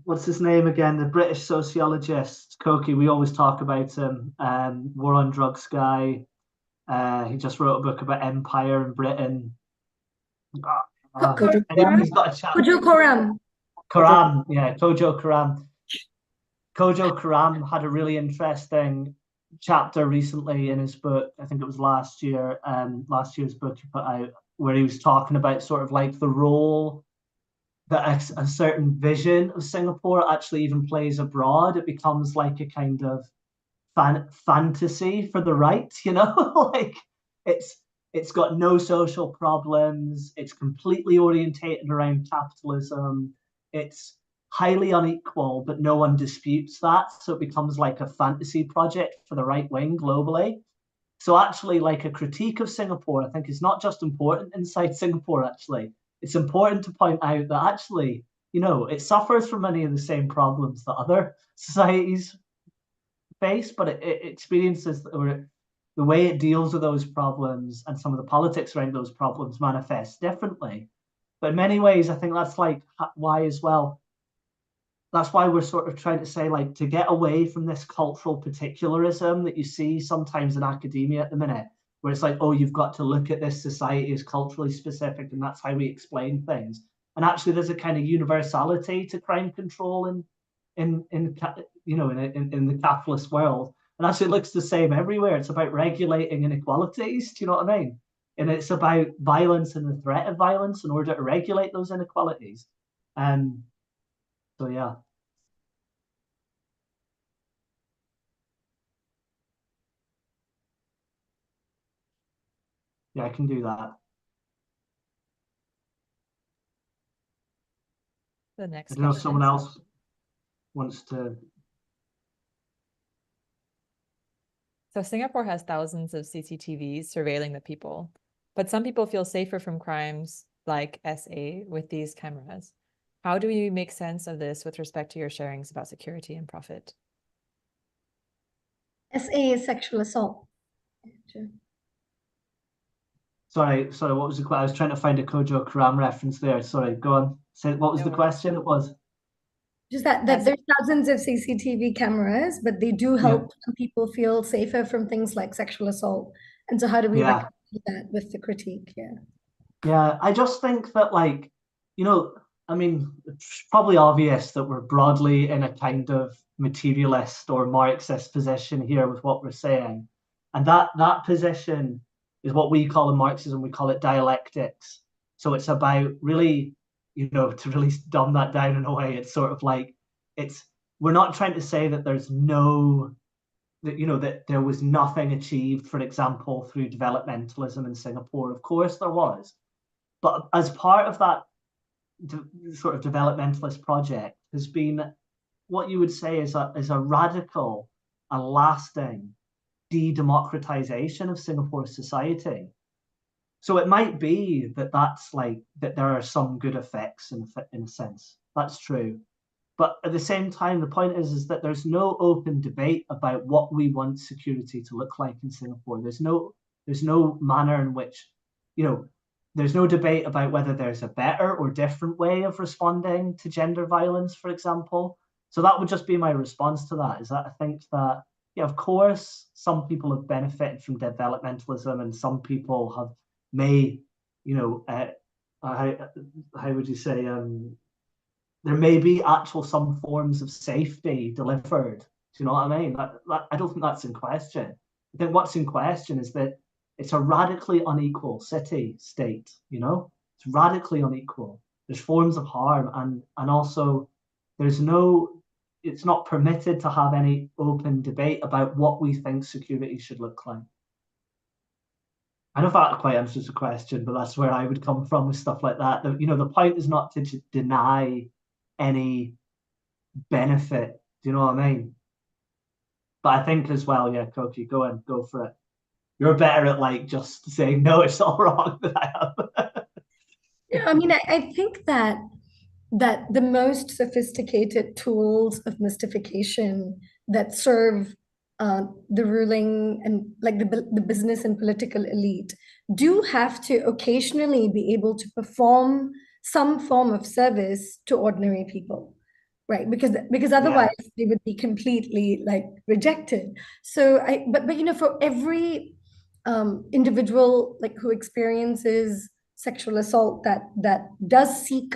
what's his name again? The British sociologist Koki. We always talk about him. War on Drugs guy. He just wrote a book about empire in Britain. He's got a chapter. Kojo Koram. Karam, yeah, Kojo Karam. Kojo Karam had a really interesting chapter recently in his book. I think it was last year, last year's book he put out, where he was talking about sort of like the role that a certain vision of Singapore actually even plays abroad. It becomes like a kind of fantasy for the right, like it's got no social problems. It's completely orientated around capitalism. It's highly unequal, but no one disputes that. So it becomes like a fantasy project for the right wing globally. So actually, like a critique of Singapore, I think is not just important inside Singapore, actually. It's important to point out that actually, it suffers from many of the same problems that other societies face, but it experiences, or the way it deals with those problems and some of the politics around those problems manifests differently. But in many ways, I think that's like why as well. That's why we're sort of trying to say, like, to get away from this cultural particularism that you see sometimes in academia at the minute, where it's like, oh, you've got to look at this society as culturally specific, and that's how we explain things. And actually, there's a kind of universality to crime control in the capitalist world. And actually, it looks the same everywhere. It's about regulating inequalities. Do you know what I mean? And it's about violence and the threat of violence in order to regulate those inequalities. So yeah. Yeah, I can do that. The next I don't know if question someone is- else wants to. So Singapore has thousands of CCTVs surveilling the people, but some people feel safer from crimes like SA with these cameras. How do we make sense of this with respect to your sharings about security and profit? SA is sexual assault. Sorry, what was the question? I was trying to find a Kojo Karam reference there. Sorry, go on. Say, what was the question? It was just that there's thousands of CCTV cameras, but they do help some people feel safer from things like sexual assault. And so how do we reconcile that with the critique? Yeah, I just think that, like, I mean, it's probably obvious that we're broadly in a kind of materialist or Marxist position here with what we're saying. And that position is what we call in Marxism, we call it dialectics. So it's about really, to really dumb that down in a way, it's sort of like, we're not trying to say that there's that there was nothing achieved, for example, through developmentalism in Singapore. Of course there was. But as part of that sort of developmentalist project has been what you would say is a radical and lasting de-democratization of Singapore's society. So it might be that there are some good effects in a sense. That's true. But at the same time, the point is that there's no open debate about what we want security to look like in Singapore. There's no manner in which, there's no debate about whether there's a better or different way of responding to gender violence, for example. So that would just be my response to that, is that I think that, yeah, of course, some people have benefited from developmentalism and some people how would you say, there may be some forms of safety delivered. Do you know what I mean? I don't think that's in question. I think what's in question is that it's a radically unequal city-state, It's radically unequal. There's forms of harm and also there's no it's not permitted to have any open debate about what we think security should look like. I don't know if that quite answers the question, but that's where I would come from with stuff like that. The point is not to deny any benefit. Do you know what I mean? But I think as well, yeah, Koki, go for it. You're better at like just saying no, it's all wrong than I am. Yeah, I mean, I think that the most sophisticated tools of mystification that serve the ruling and like the business and political elite do have to occasionally be able to perform some form of service to ordinary people, right? Because otherwise they would be completely like rejected. So but for every individual like who experiences sexual assault that does seek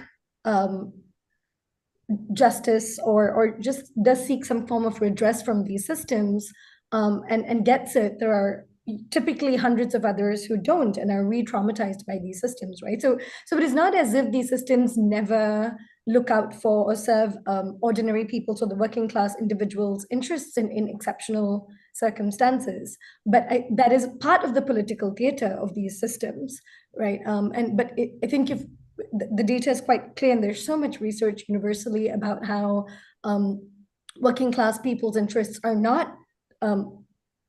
justice or just does seek some form of redress from these systems and gets it, there are typically hundreds of others who don't and are re-traumatized by these systems, right? So it is not as if these systems never look out for or serve ordinary people, so the working class individuals' interests in exceptional circumstances. But that is part of the political theater of these systems, right? I think if the data is quite clear, and there's so much research universally about how working class people's interests are not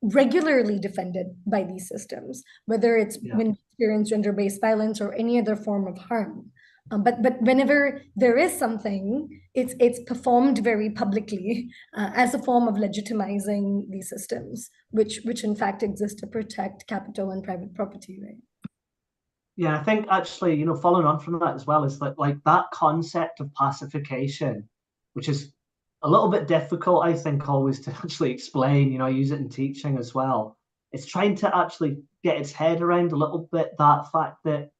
regularly defended by these systems, whether it's when they experience gender-based violence or any other form of harm. But whenever there is something, it's performed very publicly as a form of legitimizing these systems, which in fact exist to protect capital and private property, right? Yeah, I think actually, following on from that as well is that like that concept of pacification, which is a little bit difficult, I think, always to actually explain. I use it in teaching as well. It's trying to actually get its head around a little bit that fact that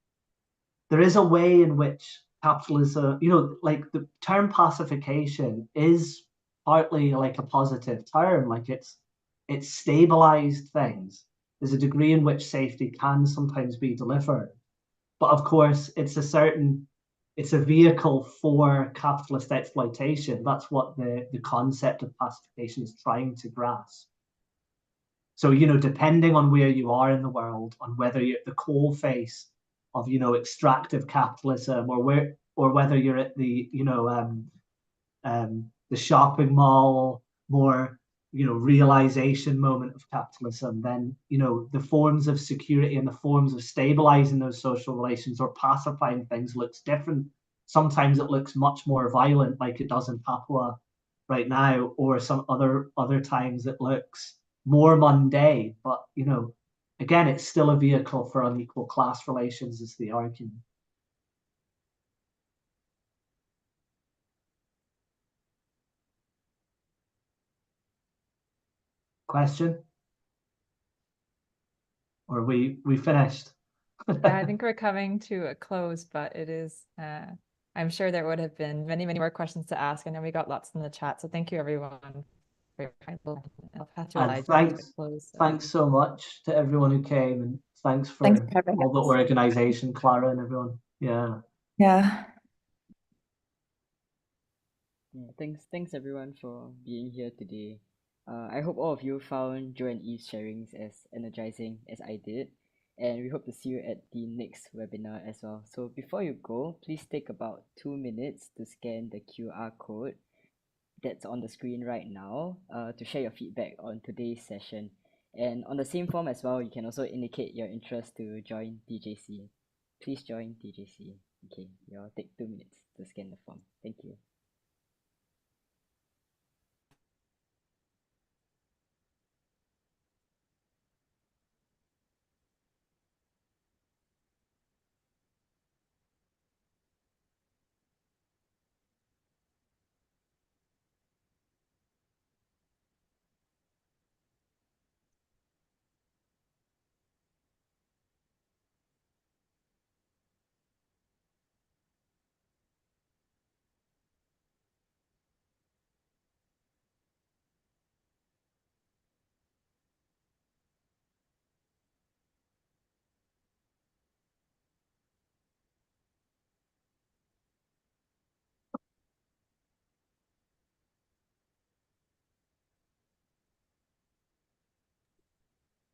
there is a way in which capitalism, like the term pacification is partly like a positive term, like it's stabilized things. There's a degree in which safety can sometimes be delivered. But of course, it's a vehicle for capitalist exploitation. That's what the concept of pacification is trying to grasp. So, depending on where you are in the world, on whether you're at the coal face of, extractive capitalism, or whether you're at the, the shopping mall, more, realization moment of capitalism, then, the forms of security and the forms of stabilizing those social relations or pacifying things looks different. Sometimes it looks much more violent, like it does in Papua right now, or some other times it looks more mundane. But, again, it's still a vehicle for unequal class relations, is the argument. Question? Or we finished? Yeah, I think we're coming to a close, but it is, I'm sure there would have been many, many more questions to ask. I know we got lots in the chat, so thank you everyone for your kind. I'll pass to Elijah to close. Thanks so much to everyone who came, and thanks for all the organization, Clara and everyone. Yeah. Yeah. Thanks everyone for being here today. I hope all of you found Joe and Eve's sharings as energizing as I did, and we hope to see you at the next webinar as well. So before you go, please take about 2 minutes to scan the QR code that's on the screen right now to share your feedback on today's session. And on the same form as well, you can also indicate your interest to join TJC. Please join TJC. Okay, you'll take 2 minutes to scan the form. Thank you.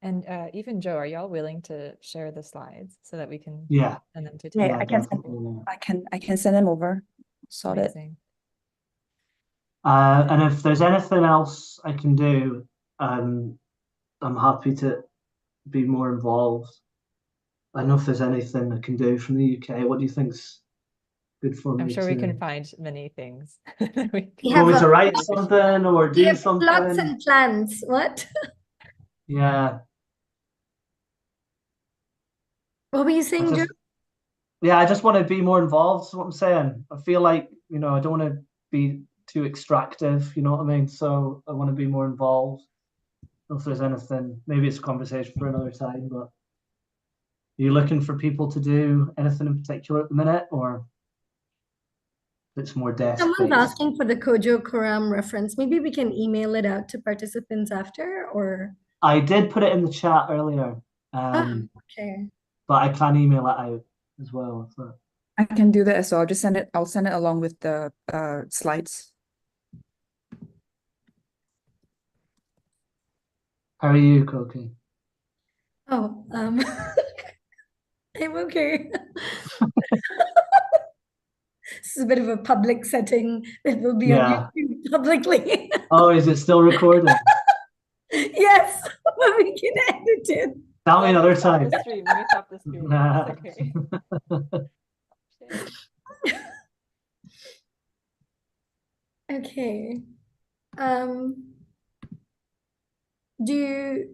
And even Joe, are y'all willing to share the slides so that we can Yeah. send them to Yeah, Yeah, I can definitely. I can send them over. Sort it. Amazing. And if there's anything else I can do, I'm happy to be more involved. I know if there's anything I can do from the UK. What do you think's good for I'm me sure we can to find many things. We want have me to a write something or we do have plots something? and plans. What? Yeah. What were you I saying, Joe? just yeah, I just want to be more involved, is what I'm saying. I feel like, I don't want to be too extractive, you know what I mean? So I want to be more involved. If there's anything, maybe it's a conversation for another time, but are you looking for people to do anything in particular at the minute, or it's more desk Someone's based? asking for the Kojo Koram reference. Maybe we can email it out to participants after, or I did put it in the chat earlier, okay. but I can email it out as well. So. I can do that as well. Just send it. I'll send it along with the slides. How are you, Koki? Oh, I'm okay. This is a bit of a public setting. It will be on Yeah. YouTube publicly. Oh, is it still recording? Yes, but we can edit it. Tell me another Stop time. the stream. Let me stop the stream. It's okay. Okay. Do